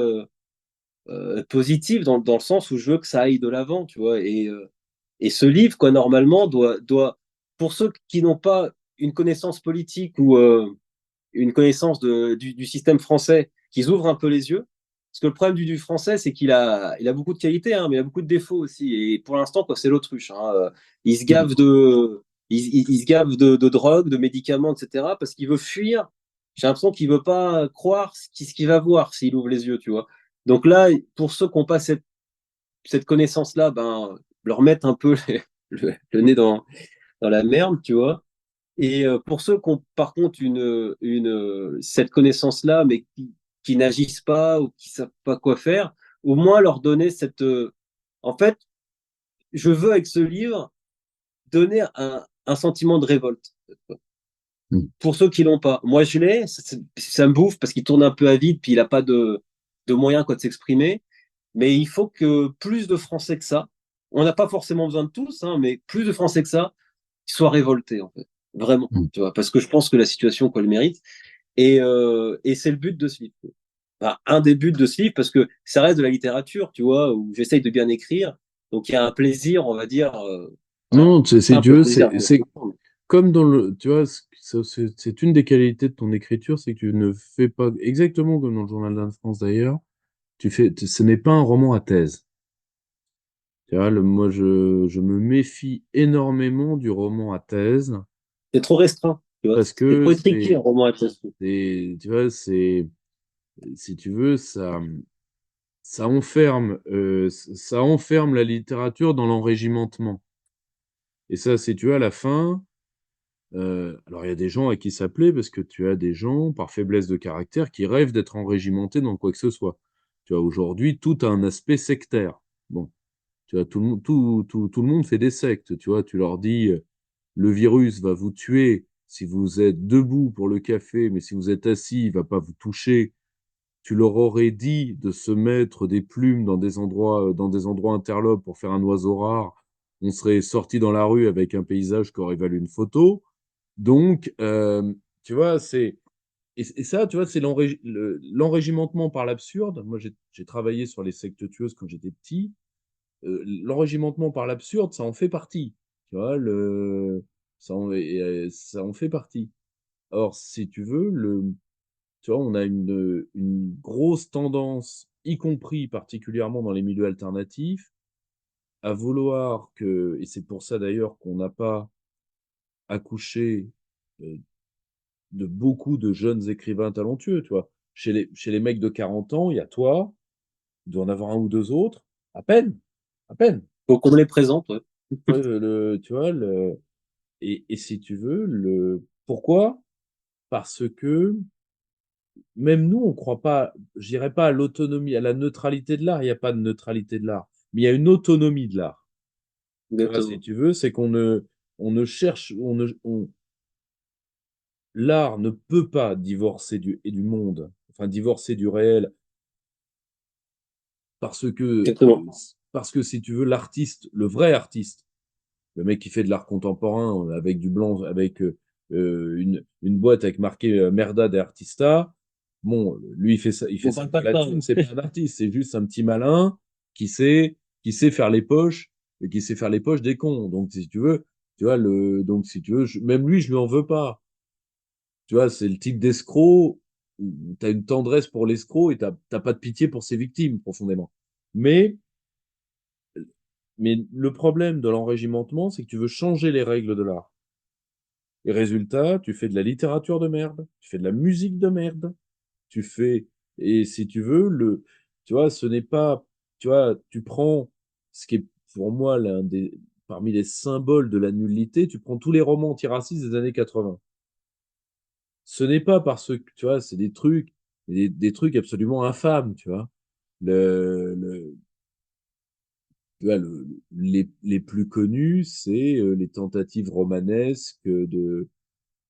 positif dans le sens où je veux que ça aille de l'avant, tu vois. Et ce livre, quoi, normalement, pour ceux qui n'ont pas une connaissance politique ou une connaissance du système français, qu'ils ouvrent un peu les yeux. Parce que le problème du français, c'est il a beaucoup de qualités, hein, mais il a beaucoup de défauts aussi. Et pour l'instant, quoi, c'est l'autruche, hein. Il se gave il se gave de drogue, de médicaments, etc. parce qu'il veut fuir. J'ai l'impression qu'il veut pas croire ce qu'il va voir s'il ouvre les yeux, tu vois. Donc là, pour ceux qui n'ont pas cette connaissance-là, ben, leur mettre un peu le nez dans la merde, tu vois. Et pour ceux qui ont par contre cette connaissance-là, mais qui n'agissent pas ou qui savent pas quoi faire, au moins leur donner cette. En fait, je veux avec ce livre donner un sentiment de révolte Hmm. pour ceux qui l'ont pas. Moi, je l'ai, ça me bouffe parce qu'il tourne un peu à vide, puis il n'a pas de moyens quoi, de s'exprimer. Mais il faut que plus de Français que ça, on n'a pas forcément besoin de tous, hein, mais plus de Français que ça, soient révoltés, en fait. Vraiment, Hmm. tu vois, parce que je pense que la situation, quoi, le mérite. Et c'est le but de ce livre. Enfin, un des buts de ce livre, parce que ça reste de la littérature, tu vois, où j'essaye de bien écrire. Donc il y a un plaisir, on va dire, Non, pas c'est un peu Dieu, plaisir. c'est comme dans le, tu vois, c'est une des qualités de ton écriture, c'est que tu ne fais pas exactement comme dans le journal d'Anne France d'ailleurs. Ce n'est pas un roman à thèse. Tu vois, moi, je me méfie énormément du roman à thèse C'est trop restreint, tu vois. parce C'est que trop étriqué, un roman à pièce. tu vois, si tu veux, ça enferme la littérature dans l'enrégimentement. Et ça, si tu veux, à la fin, alors il y a des gens à qui ça plaît parce que tu as des gens, par faiblesse de caractère, qui rêvent d'être enrégimentés dans quoi que ce soit. Tu vois, aujourd'hui, tout a un aspect sectaire. Bon, tu vois, tout le monde fait des sectes. Tu vois, tu leur dis, le virus va vous tuer si vous êtes debout pour le café, mais si vous êtes assis, il va pas vous toucher. Tu leur aurais dit de se mettre des plumes dans des endroits interlopes pour faire un oiseau rare. On serait sorti dans la rue avec un paysage qui aurait valu une photo. Donc, tu vois, et ça, tu vois, c'est l'enrégimentement par l'absurde. Moi, j'ai travaillé sur les sectes tueuses quand j'étais petit. L'enrégimentement par l'absurde, ça en fait partie. Tu vois, ça en fait partie. Or, si tu veux, tu vois, on a une grosse tendance, y compris particulièrement dans les milieux alternatifs, à vouloir que, et c'est pour ça d'ailleurs qu'on n'a pas accouché euh, de beaucoup de jeunes écrivains talentueux, tu vois. Chez les mecs de 40 ans, il y a toi, il doit en avoir un ou deux autres, à peine, à peine. Faut qu'on les présente, ouais. Tu vois, et si tu veux, pourquoi? Parce que même nous, on croit pas, je dirais pas à l'autonomie, à la neutralité de l'art, il y a pas de neutralité de l'art, mais il y a une autonomie de l'art. Tu vois, si Exactement. tu veux, c'est on ne cherche, l'art ne peut pas divorcer du monde, enfin divorcer du réel, parce que, Exactement. parce que si tu veux, l'artiste, le vrai artiste, le mec qui fait de l'art contemporain avec du blanc, avec une boîte avec marqué Merda de Artista, bon, lui, il fait On ça parle pour pas de la ça, thune, ouais. c'est pas un artiste, c'est juste un petit malin qui sait, qui sait faire les poches, et qui sait faire les poches des cons. Donc, si tu veux, tu vois, donc, si tu veux, même lui, je lui en veux pas. Tu vois, c'est le type d'escroc où t'as une tendresse pour l'escroc et t'as pas de pitié pour ses victimes, profondément. Mais, mais le problème de l'enrégimentement, c'est que tu veux changer les règles de l'art. Et résultat, tu fais de la littérature de merde, tu fais de la musique de merde, tu fais, et si tu veux, tu vois, ce n'est pas, tu vois, tu prends ce qui est pour moi parmi les symboles de la nullité, tu prends tous les romans antiracistes des années 80. Ce n'est pas parce que, tu vois, c'est des trucs absolument infâmes, tu vois. Tu vois, les plus connus, c'est les tentatives romanesques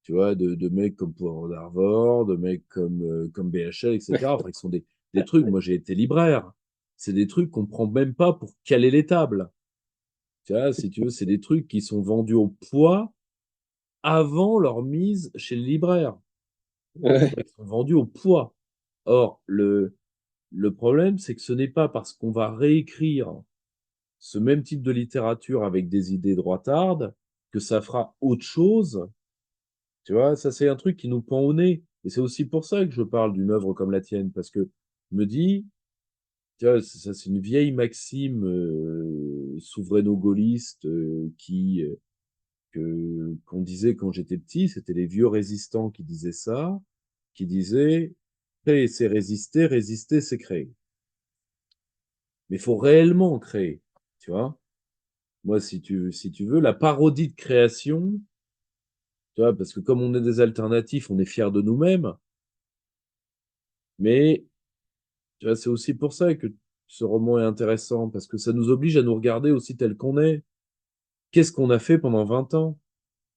tu vois, de mecs comme Poirot d'Arvor, de mecs comme BHL, etc. Enfin, qui sont des trucs, moi j'ai été libraire. C'est des trucs qu'on prend même pas pour caler les tables. Tu vois, si tu veux, c'est des trucs qui sont vendus au poids avant leur mise chez le libraire. Ouais. Ils sont vendus au poids. Or, le problème, c'est que ce n'est pas parce qu'on va réécrire ce même type de littérature avec des idées droitardes que ça fera autre chose. Tu vois, ça, c'est un truc qui nous pend au nez. Et c'est aussi pour ça que je parle d'une œuvre comme la tienne, parce que je me dis, tu vois, ça, c'est une vieille maxime souveraino-gaulliste qu'on disait quand j'étais petit, c'était les vieux résistants qui disaient ça, qui disaient, créer, c'est résister, résister, c'est créer. Mais il faut réellement créer, tu vois. Moi, si tu veux, la parodie de création, tu vois, parce que comme on est des alternatifs, on est fiers de nous-mêmes, mais tu vois, c'est aussi pour ça que ce roman est intéressant, parce que ça nous oblige à nous regarder aussi tel qu'on est. Qu'est-ce qu'on a fait pendant 20 ans?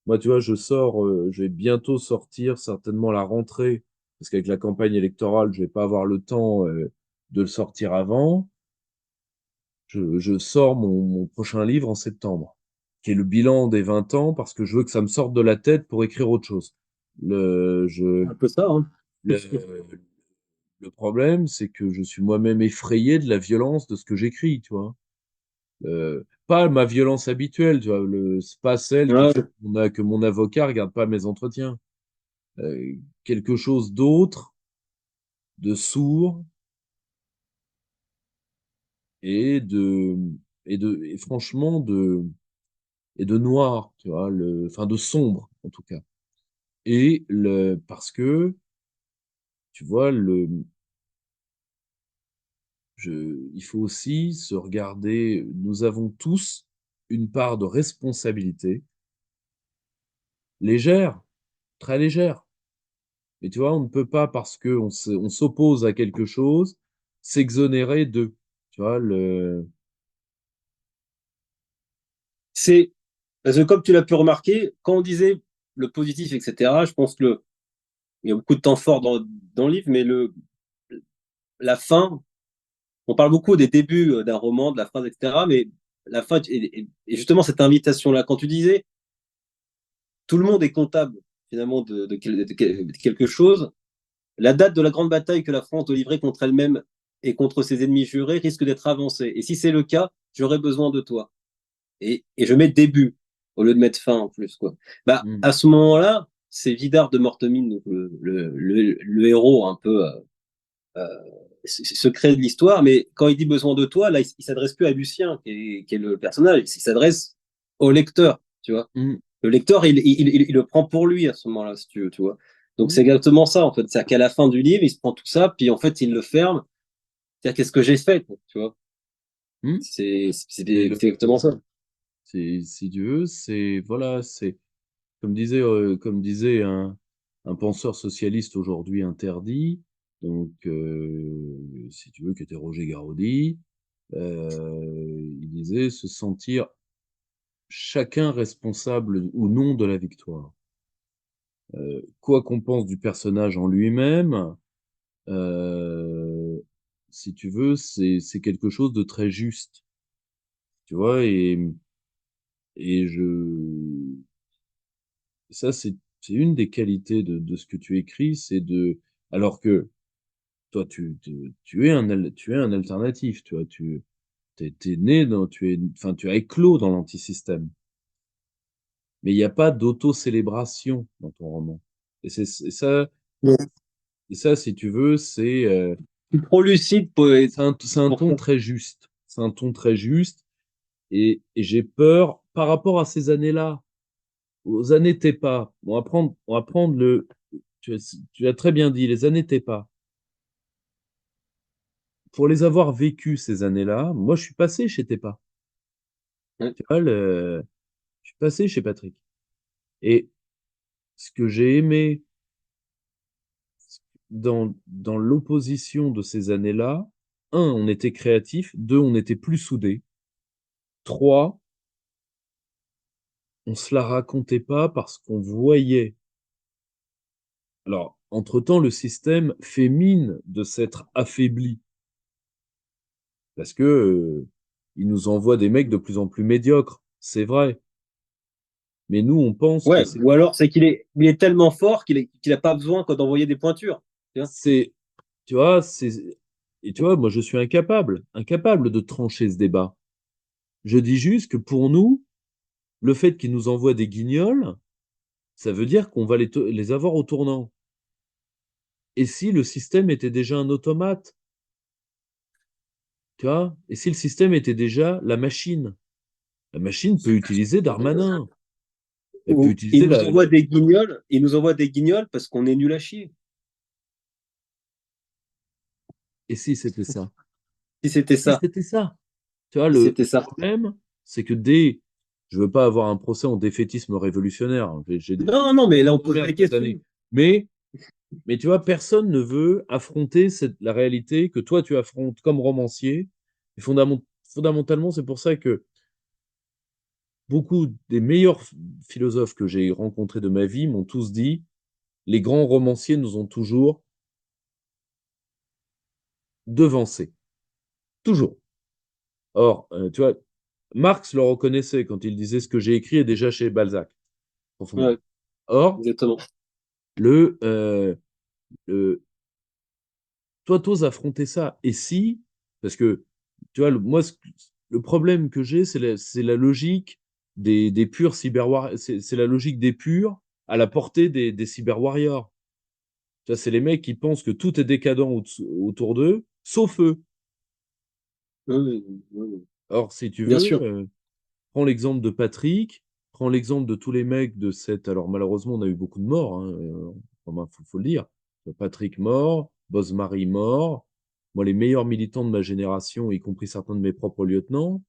Moi, tu vois, je vais bientôt sortir certainement à la rentrée, parce qu'avec la campagne électorale, je vais pas avoir le temps, de le sortir avant. Je sors mon prochain livre en septembre, qui est le bilan des 20 ans, parce que je veux que ça me sorte de la tête pour écrire autre chose. Un peu ça, hein. Le, le problème, c'est que je suis moi-même effrayé de la violence de ce que j'écris, tu vois. Pas ma violence habituelle, tu vois, c'est pas celle qui Ouais. fait que mon avocat regarde pas mes entretiens. Quelque chose d'autre, de sourd et de, et franchement et de noir, tu vois, enfin de sombre en tout cas. Parce que, tu vois, il faut aussi se regarder, nous avons tous une part de responsabilité légère, très légère. Et tu vois, on ne peut pas, parce qu'on on s'oppose à quelque chose, s'exonérer d'eux. Tu vois, C'est parce que comme tu l'as pu remarquer, quand on disait le positif, etc., je pense que il y a beaucoup de temps fort dans le livre, mais la fin, on parle beaucoup des débuts d'un roman, de la phrase, etc., mais la fin, et justement cette invitation-là, quand tu disais tout le monde est comptable finalement de quelque chose, la date de la grande bataille que la France doit livrer contre elle-même et contre ses ennemis jurés risque d'être avancée. Et si c'est le cas, j'aurai besoin de toi. Et je mets début au lieu de mettre fin en plus, quoi. Bah, Hmm. à ce moment-là, c'est Vidar de Mortemine, donc le héros un peu euh, secret de l'histoire, mais quand il dit besoin de toi, là, il s'adresse plus à Lucien, qui est le personnage, il s'adresse au lecteur, tu vois. Hmm. Le lecteur, il le prend pour lui à ce moment-là, si tu veux, tu vois. Donc c'est Hmm. exactement ça, en fait. C'est qu'à la fin du livre, il se prend tout ça, puis en fait, il le ferme. C'est-à-dire, qu'est-ce que j'ai fait, quoi, tu vois. Hmm. Et C'est exactement ça. si tu veux, c'est voilà, c'est comme disait un penseur socialiste aujourd'hui interdit, donc si tu veux, qui était Roger Garaudy, il disait se sentir chacun responsable ou non de la victoire. Quoi qu'on pense du personnage en lui-même, euh, si tu veux, c'est quelque chose de très juste, tu vois, et ça, c'est une des qualités de ce que tu écris, c'est alors que toi, tu es un alternatif, tu vois, t'es né enfin, tu as éclos dans l'antisystème. Mais il n'y a pas d'auto-célébration dans ton roman. Et et ça, si tu veux, Trop lucide c'est un pour ton ça. très juste. C'est un ton très juste. Et j'ai peur, par rapport à ces années-là, aux années TEPA, on va prendre tu as très bien dit, les années TEPA. Pour les avoir vécues ces années-là, moi, je suis passé chez TEPA. Ouais. Tu vois, je suis passé chez Patrick. Et ce que j'ai aimé dans l'opposition de ces années-là, un, on était créatifs, deux, on était plus soudés, trois, on se la racontait pas parce qu'on voyait. Alors, entre-temps, le système fait mine de s'être affaibli parce que il nous envoie des mecs de plus en plus médiocres, c'est vrai. Mais nous, on pense que Ouais, ou alors c'est il est tellement fort qu'il a pas besoin quoi, d'envoyer des pointures. Tu vois. c'est, tu vois, et tu vois, moi, je suis incapable de trancher ce débat. Je dis juste que pour nous, le fait qu'ils nous envoient des guignols, ça veut dire qu'on va les avoir au tournant. Et si le système était déjà un automate, tu vois? Et si le système était déjà la machine peut utiliser Darmanin, elle peut Ou il utiliser nous envoie des guignols, il nous envoie des guignols parce qu'on est nul à chier. et si c'était ça? Si c'était Si ça, c'était ça? Tu vois, si c'était le ça. problème, c'est que je veux pas avoir un procès en défaitisme révolutionnaire, hein. J'ai Non, non, mais là on pose souffert des cette année. questions. Mais, mais tu vois, personne ne veut affronter la réalité que toi tu affrontes comme romancier. Et fondamentalement, c'est pour ça que beaucoup des meilleurs philosophes que j'ai rencontrés de ma vie m'ont tous dit, les grands romanciers nous ont toujours devancés. Toujours. Or, tu vois, Marx le reconnaissait quand il disait ce que j'ai écrit est déjà chez Balzac, profondément. Ouais, Or, exactement. le, euh, le, toi, t'oses affronter ça. Et si, parce que, tu vois, moi, le problème que j'ai, c'est la logique des purs cyberwarriors, c'est la logique des purs à la portée des cyberwarriors. Tu vois, c'est les mecs qui pensent que tout est décadent autour d'eux, sauf eux. Oui, oui, oui, oui. Or, si tu Bien veux, sûr. prends l'exemple de Patrick, prends l'exemple de tous les mecs de cette. Alors, malheureusement, on a eu beaucoup de morts, hein, enfin, faut le dire. Patrick mort, Bosmary mort. Moi, les meilleurs militants de ma génération, y compris certains de mes propres lieutenants,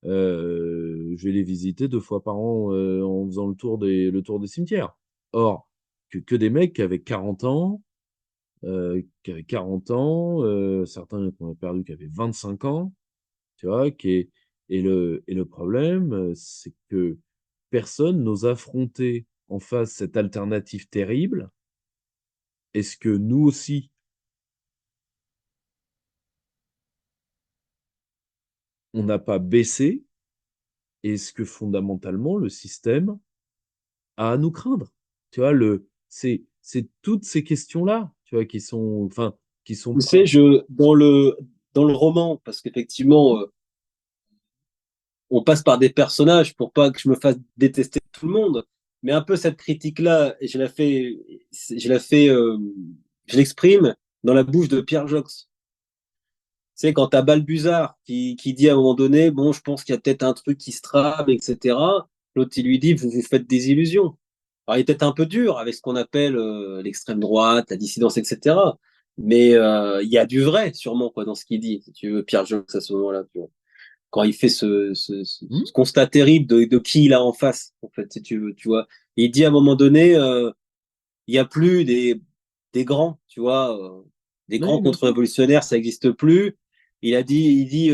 je vais les visiter 2 fois par an en faisant le tour des cimetières. Or, que des mecs qui avaient 40 ans, qui avait 40 ans, certains qu'on a perdu qui avaient 25 ans, tu vois, et le problème, c'est que personne n'ose affronter en face cette alternative terrible. Est-ce que nous aussi, on n'a pas baissé? Est-ce que fondamentalement, le système à nous craindre. Tu vois, c'est toutes ces questions-là, tu vois, qui sont, enfin, qui sont Tu pas. sais, dans le roman, parce qu'effectivement, on passe par des personnages pour pas que je me fasse détester tout le monde, mais un peu cette critique-là, je la fais, je l'exprime dans la bouche de Pierre Jox. Tu sais, quand t'as Balbuzard qui dit à un moment donné, bon, je pense qu'il y a peut-être un truc qui se trame, etc. L'autre, il lui dit, vous vous faites des illusions. Alors, il est peut-être un peu dur avec ce qu'on appelle l'extrême droite, la dissidence, etc. Mais il y a du vrai, sûrement, quoi, dans ce qu'il dit, si tu veux, Pierre Jox à ce moment-là. Tu vois. Quand il fait Hmm. ce constat terrible de qui il a en face, en fait, si tu veux, tu vois. Il dit à un moment donné, il n'y a plus des grands, tu vois, des grands Oui, bien sûr. contre-révolutionnaires, ça n'existe plus. Il dit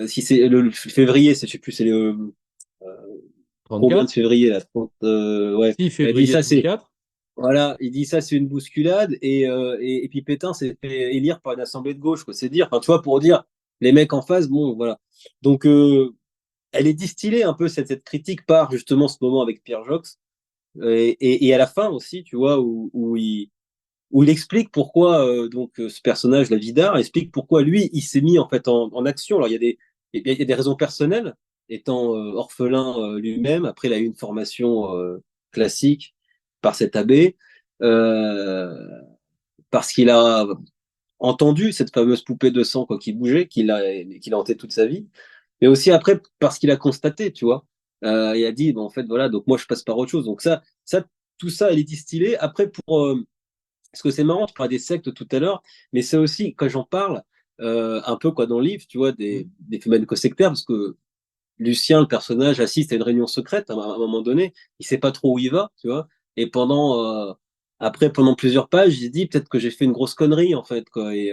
si c'est le février, je sais plus, c'est le combien de 34? février là, 30, ouais. 6 Il dit février ça, c'est 34? voilà, il dit ça, c'est une bousculade et puis Pétain s'est fait élire par une assemblée de gauche, quoi. C'est dire, enfin, tu vois, pour dire les mecs en face, bon, voilà. Donc elle est distillée un peu cette critique par justement ce moment avec Pierre Jox et à la fin aussi, tu vois, où il explique pourquoi ce personnage, la Vidar, explique pourquoi lui, il s'est mis en fait en action. Alors il y a des raisons personnelles, étant orphelin lui-même. Après, il a eu une formation classique par cet abbé, euh, parce qu'il a entendu cette fameuse poupée de sang quoi, qui bougeait, qu'il a hanté toute sa vie. Mais aussi après parce qu'il a constaté, tu vois. Il a dit, bon, en fait, voilà, donc moi je passe par autre chose. Donc tout ça, il est distillé. Après, parce que c'est marrant, tu parlais des sectes tout à l'heure, mais c'est aussi, quand j'en parle, un peu quoi dans le livre, tu vois, Hmm. des phénomènes sectaires, parce que Lucien, le personnage, assiste à une réunion secrète à un moment donné, il sait pas trop où il va, tu vois, et pendant plusieurs pages, il dit peut-être que j'ai fait une grosse connerie, en fait, quoi, et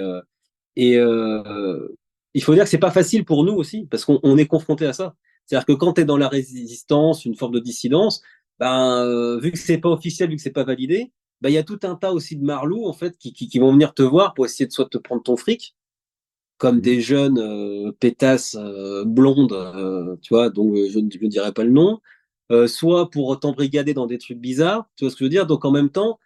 il faut dire que c'est pas facile pour nous aussi, parce qu'on est confronté à ça. C'est-à-dire que quand tu es dans la résistance, une forme de dissidence, ben, vu que c'est pas officiel, vu que c'est pas validé, ben, il y a tout un tas aussi de marlous en fait qui vont venir te voir pour essayer de soit te prendre ton fric, comme Hmm. des jeunes pétasses blondes, tu vois, dont je ne dirai pas le nom, soit pour t'embrigader dans des trucs bizarres, tu vois ce que je veux dire. Donc en même temps,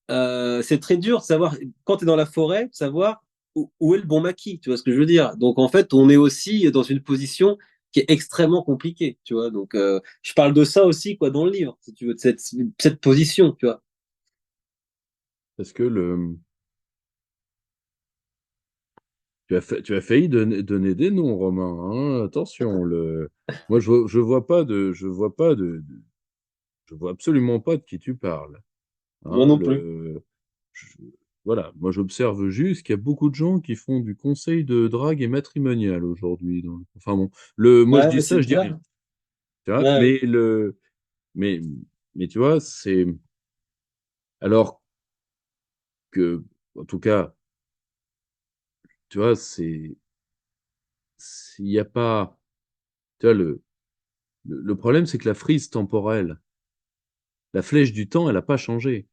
c'est très dur de savoir, quand tu es dans la forêt, de savoir où est le bon maquis, tu vois ce que je veux dire. Donc en fait, on est aussi dans une position qui est extrêmement compliquée, tu vois. Donc je parle de ça aussi quoi dans le livre, si tu veux, de cette position, tu vois. Parce que tu as failli donner des noms, Romain, hein. Attention, moi, je vois pas je vois absolument pas de qui tu parles, Moi hein. non plus. Je- voilà, moi, j'observe juste qu'il y a beaucoup de gens qui font du conseil de drague et matrimonial aujourd'hui. Enfin bon, moi, je Ouais, dis c'est ça, je dis bizarre. rien. Tu vois, Ouais, mais, mais tu vois, alors que, en tout cas, tu vois, s'il n'y a pas, tu vois, le problème, c'est que la frise temporelle, la flèche du temps, elle n'a pas changé.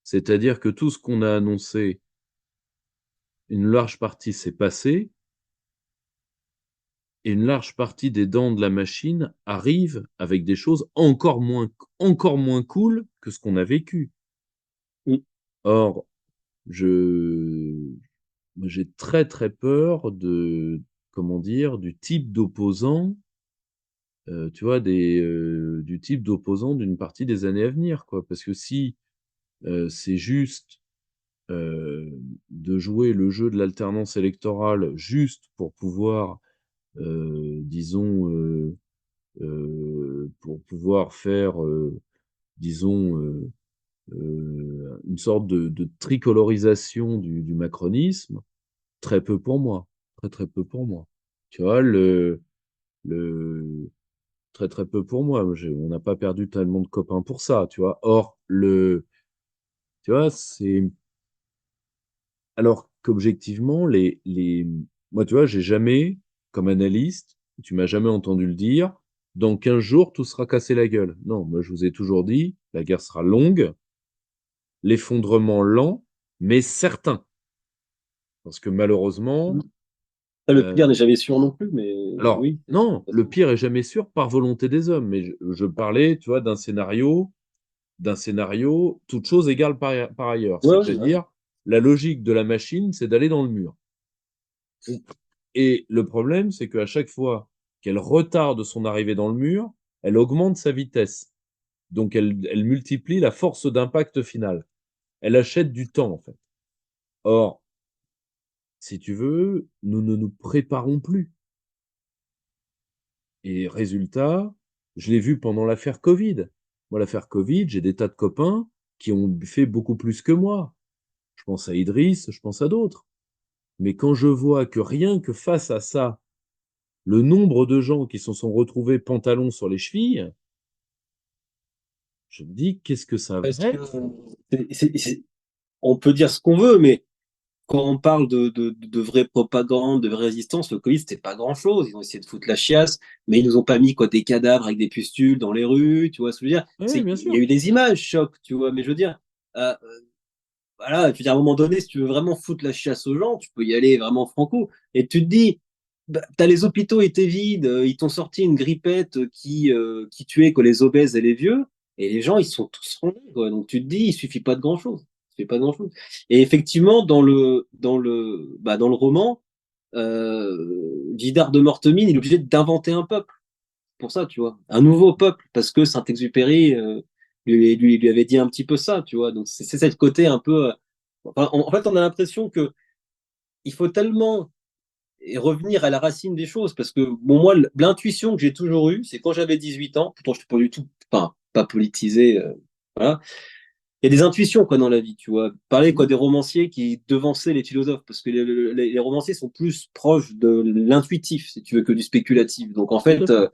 C'est-à-dire que tout ce qu'on a annoncé, une large partie s'est passé, et une large partie des dents de la machine arrivent avec des choses encore moins cool que ce qu'on a vécu. ouais. Or, je, moi, j'ai très très peur comment dire, du type d'opposant, tu vois, du type d'opposant d'une partie des années à venir, quoi. Parce que si c'est juste de jouer le jeu de l'alternance électorale juste pour pouvoir, disons, pour pouvoir faire, disons, une sorte de tricolorisation du macronisme, très peu pour moi, très, très peu pour moi. Tu vois, le très, très peu pour moi. On n'a pas perdu tellement de copains pour ça, tu vois? Or, tu vois, c'est alors qu'objectivement, moi, tu vois, j'ai jamais, comme analyste, tu m'as jamais entendu le dire, dans 15 jours, tout sera cassé la gueule. Non, moi, je vous ai toujours dit, la guerre sera longue, l'effondrement lent, mais certain. Parce que malheureusement, Ça, le pire euh, n'est jamais sûr non plus, mais alors, oui. non, le pire est jamais sûr par volonté des hommes, mais je parlais, tu vois, d'un scénario, toute chose égale par ailleurs. Ouais, ouais, ouais. C'est-à-dire, la logique de la machine, c'est d'aller dans le mur. Et le problème, c'est qu'à chaque fois qu'elle retarde son arrivée dans le mur, elle augmente sa vitesse. Donc, elle multiplie la force d'impact finale. Elle achète du temps, en fait. Or, si tu veux, nous ne nous préparons plus. Et résultat, je l'ai vu pendant l'affaire Covid. Moi, l'affaire Covid, j'ai des tas de copains qui ont fait beaucoup plus que moi. Je pense à Idriss, je pense à d'autres. Mais quand je vois que rien que face à ça, le nombre de gens qui se sont retrouvés pantalons sur les chevilles, je me dis, qu'est-ce que ça Parce va que être? on peut dire ce qu'on veut, mais quand on parle de vraie propagande, de vraie résistance, le Covid, c'était pas grand-chose. Ils ont essayé de foutre la chiasse, mais ils nous ont pas mis quoi, des cadavres avec des pustules dans les rues, tu vois ce que je veux dire? Oui, bien Il y a sûr. eu des images chocs, tu vois, mais je veux dire, euh, voilà, je veux dire, à un moment donné, si tu veux vraiment foutre la chiasse aux gens, tu peux y aller vraiment franco. Et tu te dis, bah, t'as les hôpitaux étaient vides, ils t'ont sorti une grippette qui tuait que les obèses et les vieux, et les gens, ils sont tous rendus, quoi. Donc tu te dis, il suffit pas de grand-chose. Il suffit pas de grand-chose. Et effectivement, dans le roman, Vidar de Mortemine, il est obligé d'inventer un peuple. Pour ça, tu vois. Un nouveau peuple, parce que Saint-Exupéry lui avait dit un petit peu ça, tu vois. Donc c'est cette côté un peu. Enfin, en fait, on a l'impression que il faut tellement revenir à la racine des choses, parce que bon, moi, l'intuition que j'ai toujours eue, c'est quand j'avais 18 ans, pourtant je suis pas du tout, enfin, pas politisé, voilà. Il y a des intuitions quoi dans la vie, tu vois. Parler quoi Mm. des romanciers qui devançaient les philosophes, parce que les romanciers sont plus proches de l'intuitif, si tu veux, que du spéculatif. Donc en Tout à fait, fait.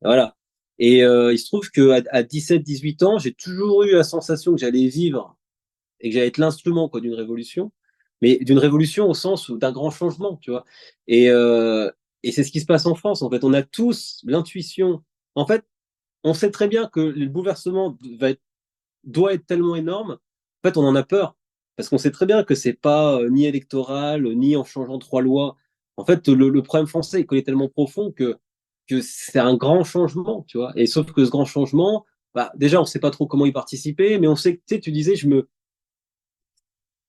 voilà. Et il se trouve qu'à à 17-18 ans, j'ai toujours eu la sensation que j'allais vivre et que j'allais être l'instrument quoi d'une révolution, mais d'une révolution au sens d'un grand changement, tu vois. Et, euh, et c'est ce qui se passe en France. En fait, on a tous l'intuition. En fait, on sait très bien que le bouleversement doit être tellement énorme. En fait, on en a peur parce qu'on sait très bien que c'est pas ni électoral, ni en changeant trois lois. En fait, le problème français est qu'il est tellement profond que c'est un grand changement, tu vois. Et sauf que ce grand changement, bah, déjà, on sait pas trop comment y participer, mais on sait que, tu sais, tu disais,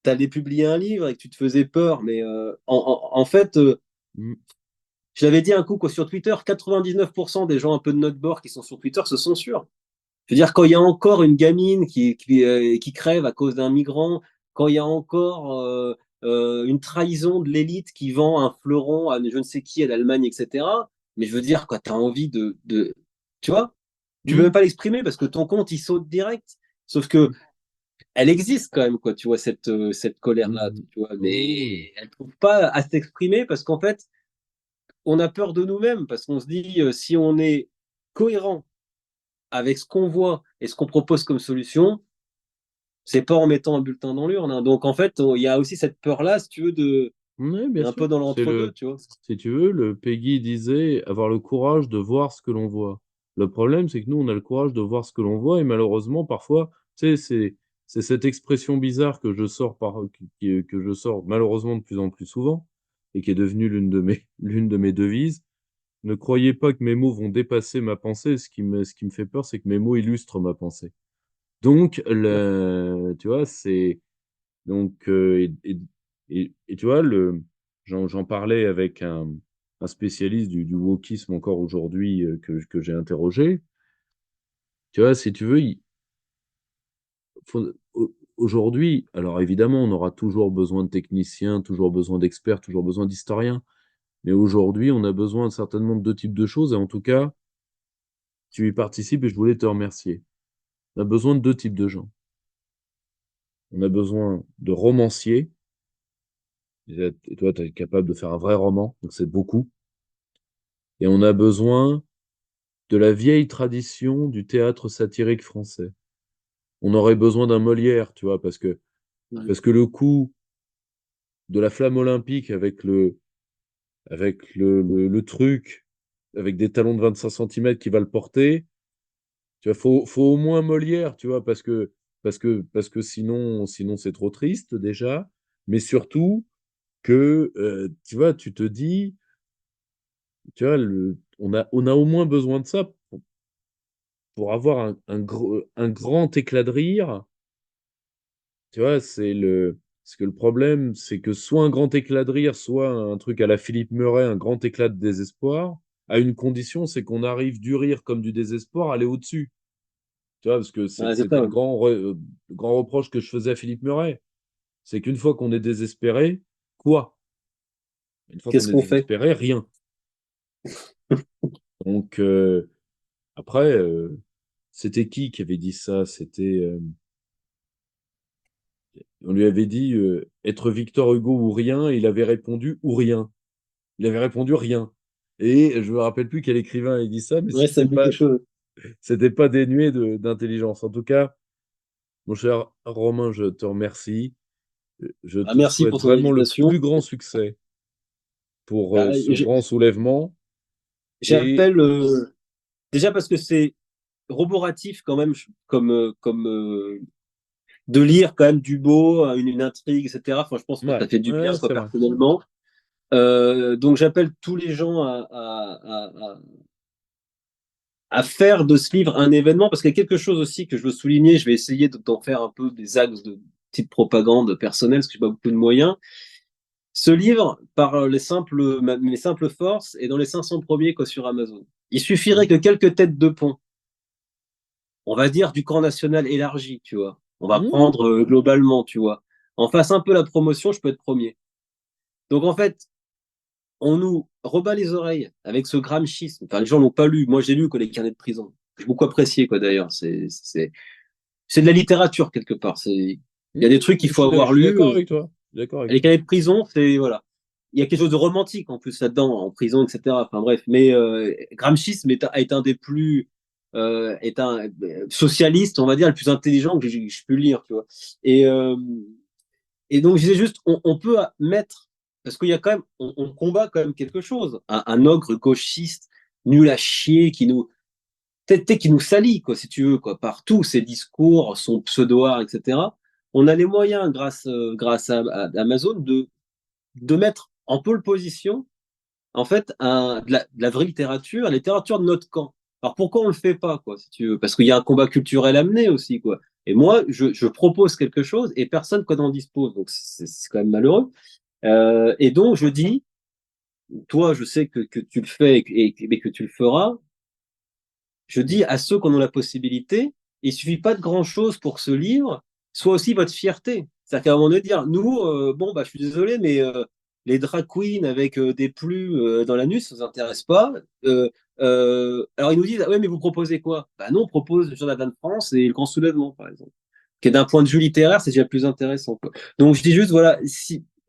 t'allais publier un livre et que tu te faisais peur, mais en fait, Mm. je l'avais dit un coup quoi, sur Twitter, 99% des gens un peu de notre bord qui sont sur Twitter se censurent. Je veux dire, quand il y a encore une gamine qui crève à cause d'un migrant, quand il y a encore une trahison de l'élite qui vend un fleuron à je ne sais qui, à l'Allemagne, etc. Mais je veux dire, quoi, tu as envie tu vois, tu veux même Mm. pas l'exprimer parce que ton compte, il saute direct. Sauf que elle existe quand même, quoi, tu vois, cette colère-là, Mm. tu vois, Oui. mais elle ne trouve pas à s'exprimer parce qu'en fait, on a peur de nous-mêmes, parce qu'on se dit, si on est cohérent avec ce qu'on voit et ce qu'on propose comme solution, c'est pas en mettant un bulletin dans l'urne, hein. Donc en fait, il y a aussi cette peur-là, si tu veux, Oui, bien un sûr. peu dans l'entre-deux, tu vois. Si tu veux, le Peggy disait avoir le courage de voir ce que l'on voit. Le problème, c'est que nous, on a le courage de voir ce que l'on voit et malheureusement, parfois, tu sais, c'est cette expression bizarre que je sors que je sors malheureusement de plus en plus souvent et qui est devenue l'une de mes devises. Ne croyez pas que mes mots vont dépasser ma pensée. Ce qui me fait peur, c'est que mes mots illustrent ma pensée. Donc, tu vois, et tu vois, j'en parlais avec un spécialiste du wokisme encore aujourd'hui que j'ai interrogé. Tu vois, si tu veux, aujourd'hui, alors évidemment, on aura toujours besoin de techniciens, toujours besoin d'experts, toujours besoin d'historiens. Mais aujourd'hui, on a besoin certainement de deux types de choses. Et en tout cas, tu y participes et je voulais te remercier. On a besoin de deux types de gens. On a besoin de romanciers. Et toi, tu es capable de faire un vrai roman, donc c'est beaucoup. Et on a besoin de la vieille tradition du théâtre satirique français. On aurait besoin d'un Molière, tu vois, parce que le coup de la flamme olympique avec le truc, avec des talons de 25 centimètres qui va le porter. Tu vois, faut au moins Molière, tu vois, parce que sinon c'est trop triste déjà, mais surtout que, tu vois, tu te dis, tu vois, on a au moins besoin de ça pour avoir un grand éclat de rire. Tu vois, parce que le problème, c'est que soit un grand éclat de rire, soit un truc à la Philippe Murray, un grand éclat de désespoir, à une condition, c'est qu'on arrive du rire comme du désespoir à aller au-dessus. Tu vois, parce que Ouais, c'est c'était ça, le ouais. grand reproche que je faisais à Philippe Murray. C'est qu'une fois qu'on est désespéré, quoi? Une fois qu'on Qu'est-ce est qu'on fait? désespéré, rien. Donc, après, c'était qui avait dit ça? On lui avait dit être Victor Hugo ou rien, et il avait répondu ou rien. Il avait répondu rien. Et je me rappelle plus quel écrivain a dit ça, mais Ouais, ça me dit quelque chose. c'était pas dénué d'intelligence. En tout cas, mon cher Romain, je te remercie. Je Ah, te merci souhaite pour ton vraiment le invitation. plus grand succès pour Bah, ce grand soulèvement. Et j'appelle déjà parce que c'est roboratif quand même, comme de lire quand même du beau, une intrigue, etc. Enfin, je pense que ça ouais, fait du bien, ouais, soit c'est vrai. personnellement. Donc j'appelle tous les gens à faire de ce livre un événement, parce qu'il y a quelque chose aussi que je veux souligner, je vais essayer d'en faire un peu des axes de petite propagande personnelle, parce que j'ai pas beaucoup de moyens. Ce livre, par mes simples forces, est dans les 500 premiers quoi, sur Amazon. Il suffirait Mhm. que quelques têtes de pont, on va dire du camp national élargi, tu vois, on va Mhm. prendre globalement, tu vois, en fasse un peu la promotion, je peux être premier. Donc en fait, on nous rebat les oreilles avec ce gramscisme. Enfin, les gens l'ont pas lu. Moi, j'ai lu quoi, les carnets de prison. J'ai beaucoup apprécié, quoi, d'ailleurs. C'est de la littérature, quelque part. Il y a des trucs Mhm. qu'il faut avoir Je suis lu. d'accord avec toi. Je suis d'accord avec Les toi. carnets de prison, voilà. Il y a quelque chose de romantique, en plus, là-dedans, en prison, etc. Enfin, bref. Mais gramscisme est un des plus, est un socialiste, on va dire, le plus intelligent que je pu lire, tu vois. Et, euh, et donc, je disais juste, on peut mettre, parce qu'il y a quand même, on combat quand même quelque chose. Un ogre gauchiste, nul à chier, qui nous salit, quoi, si tu veux, quoi, par tous ses discours, son pseudo-art, etc. On a les moyens, grâce à Amazon, de mettre en pole position, en fait, de la vraie littérature, la littérature de notre camp. Alors pourquoi on le fait pas, quoi, si tu veux? Parce qu'il y a un combat culturel à mener aussi, quoi. Et moi, je propose quelque chose et personne n'en dispose. Donc c'est quand même malheureux. Et donc je dis, toi, je sais que tu le fais et que tu le feras. Je dis à ceux qui en ont la possibilité, il suffit pas de grand-chose pour que ce livre soit aussi votre fierté. C'est-à-dire qu'à un moment donné, dire, nous, bon, bah, je suis désolé, mais les drag queens avec des plumes dans l'anus, ça ne nous intéresse pas. Alors ils nous disent, ah ouais, mais vous proposez quoi? Bah non, on propose Jonathan France et le Grand Soulèvement, par exemple, qui est d'un point de vue littéraire, c'est déjà plus intéressant, quoi. Donc je dis juste, voilà,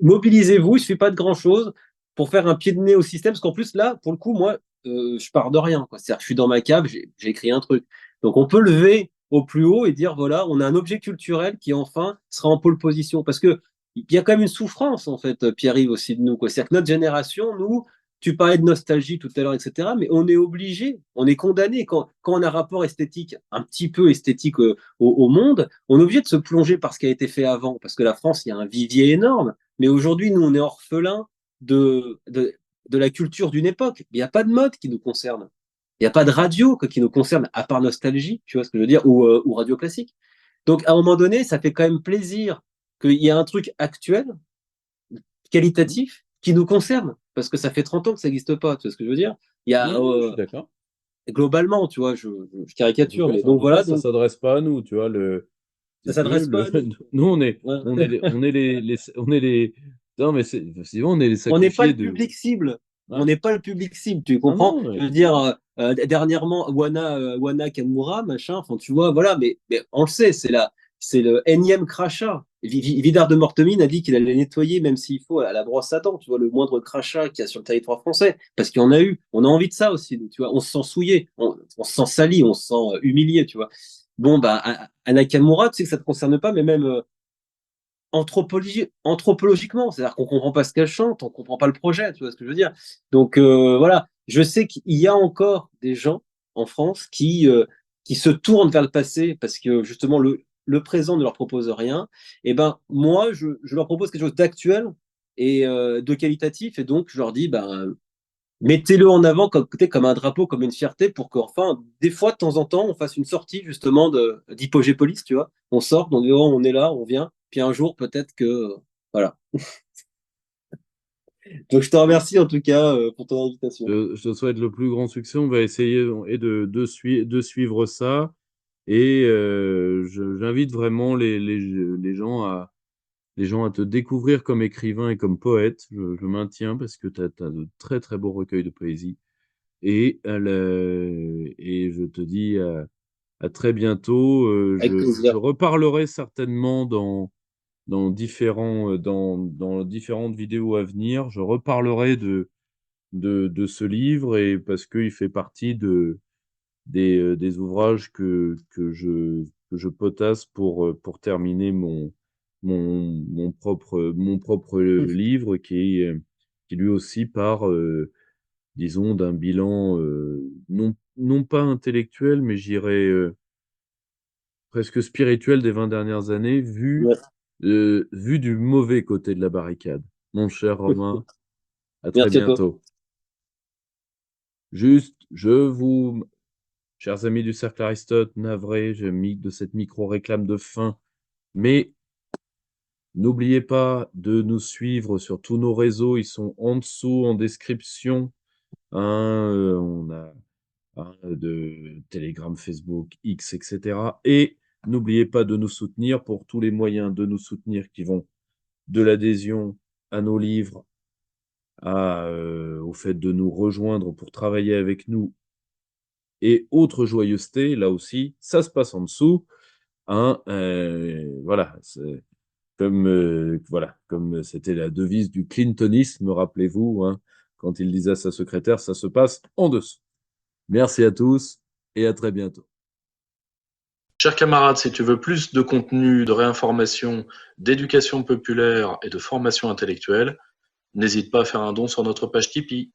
mobilisez-vous, il suffit pas de grand-chose pour faire un pied de nez au système, parce qu'en plus, là, pour le coup, moi, je pars de rien, quoi. C'est-à-dire que je suis dans ma cave, j'ai écrit un truc. Donc on peut lever au plus haut et dire, voilà, on a un objet culturel qui enfin sera en pole position. Parce que il y a quand même une souffrance, en fait, Pierre-Yves, aussi de nous, quoi. C'est-à-dire que notre génération, nous, tu parlais de nostalgie tout à l'heure, etc., mais on est obligé, on est condamné. Quand on a un rapport esthétique, un petit peu esthétique au monde, on est obligé de se plonger par ce qui a été fait avant. Parce que la France, il y a un vivier énorme. Mais aujourd'hui, nous, on est orphelins de, de, de la culture d'une époque. Il n'y a pas de mode qui nous concerne. Il n'y a pas de radio qui nous concerne, à part Nostalgie, tu vois ce que je veux dire, ou Radio Classique. Donc, à un moment donné, ça fait quand même plaisir qu'il y ait un truc actuel, Mhm. qualitatif, qui nous concerne. Parce que ça fait 30 ans que ça n'existe pas, tu vois ce que je veux dire. Il y a, Ouais, je suis d'accord. globalement, tu vois, je En tout caricature, cas, mais ça, en donc tout cas, voilà, ça donc s'adresse pas à nous, tu vois. ça Si tu veux, s'adresse pas à nous. nous, on est, Ouais. on est, on est les, non, mais c'est on est les On n'est pas sacrifiés le de. public cible. On Ouais. n'est pas le public cible, tu Non, comprends? non, Je veux dire, dernièrement, Wana Kamura, machin, enfin, tu vois, voilà, mais on le sait, c'est le énième crachat. Vidar de Mortemine a dit qu'il allait nettoyer, même s'il faut, à la brosse à dents, tu vois, le moindre crachat qu'il y a sur le territoire français, parce qu'il y en a eu. On a envie de ça aussi, nous, tu vois. On se sent souillé, on se sent sali, on se sent humilié, tu vois. Bon, bah, Anna Kamura, tu sais que ça te concerne pas, mais même anthropologiquement, c'est-à-dire qu'on comprend pas ce qu'elle chante, on comprend pas le projet, tu vois ce que je veux dire. Donc voilà, je sais qu'il y a encore des gens en France qui se tournent vers le passé parce que justement le présent ne leur propose rien. Et ben moi, je leur propose quelque chose d'actuel et de qualitatif, et donc je leur dis, ben mettez-le en avant comme, peut-être comme un drapeau, comme une fierté, pour qu'enfin, des fois, de temps en temps, on fasse une sortie justement d'Hypogée Police, tu vois. On sort, on dit, oh, on est là, on vient. Puis un jour, peut-être que. Voilà. Donc je te remercie en tout cas pour ton invitation. Je te souhaite le plus grand succès. On va essayer et de suivre ça. Et j'invite vraiment les gens à te découvrir comme écrivain et comme poète. Je maintiens parce que tu as de très très beaux recueils de poésie. Et je te dis à très bientôt. Avec Je plaisir. reparlerai certainement dans différentes vidéos à venir. Je reparlerai de ce livre et parce qu'il fait partie des ouvrages que je potasse pour terminer mon propre livre qui lui aussi part, disons, d'un bilan non pas intellectuel, mais j'irais presque spirituel des 20 dernières années, Ouais. vu du mauvais côté de la barricade. Mon cher Romain, à très Merci à toi. bientôt. Juste, chers amis du Cercle Aristote, navré, j'ai mis de cette micro-réclame de fin, mais n'oubliez pas de nous suivre sur tous nos réseaux, ils sont en dessous, en description. Hein, on a de Telegram, Facebook, X, etc. Et n'oubliez pas de nous soutenir pour tous les moyens de nous soutenir qui vont de l'adhésion à nos livres, au fait de nous rejoindre pour travailler avec nous et autres joyeusetés, là aussi, ça se passe en dessous. Hein, voilà, voilà, comme c'était la devise du clintonisme, rappelez-vous, hein, quand il disait à sa secrétaire, ça se passe en dessous. Merci à tous et à très bientôt. Chers camarades, si tu veux plus de contenu, de réinformation, d'éducation populaire et de formation intellectuelle, n'hésite pas à faire un don sur notre page Tipeee.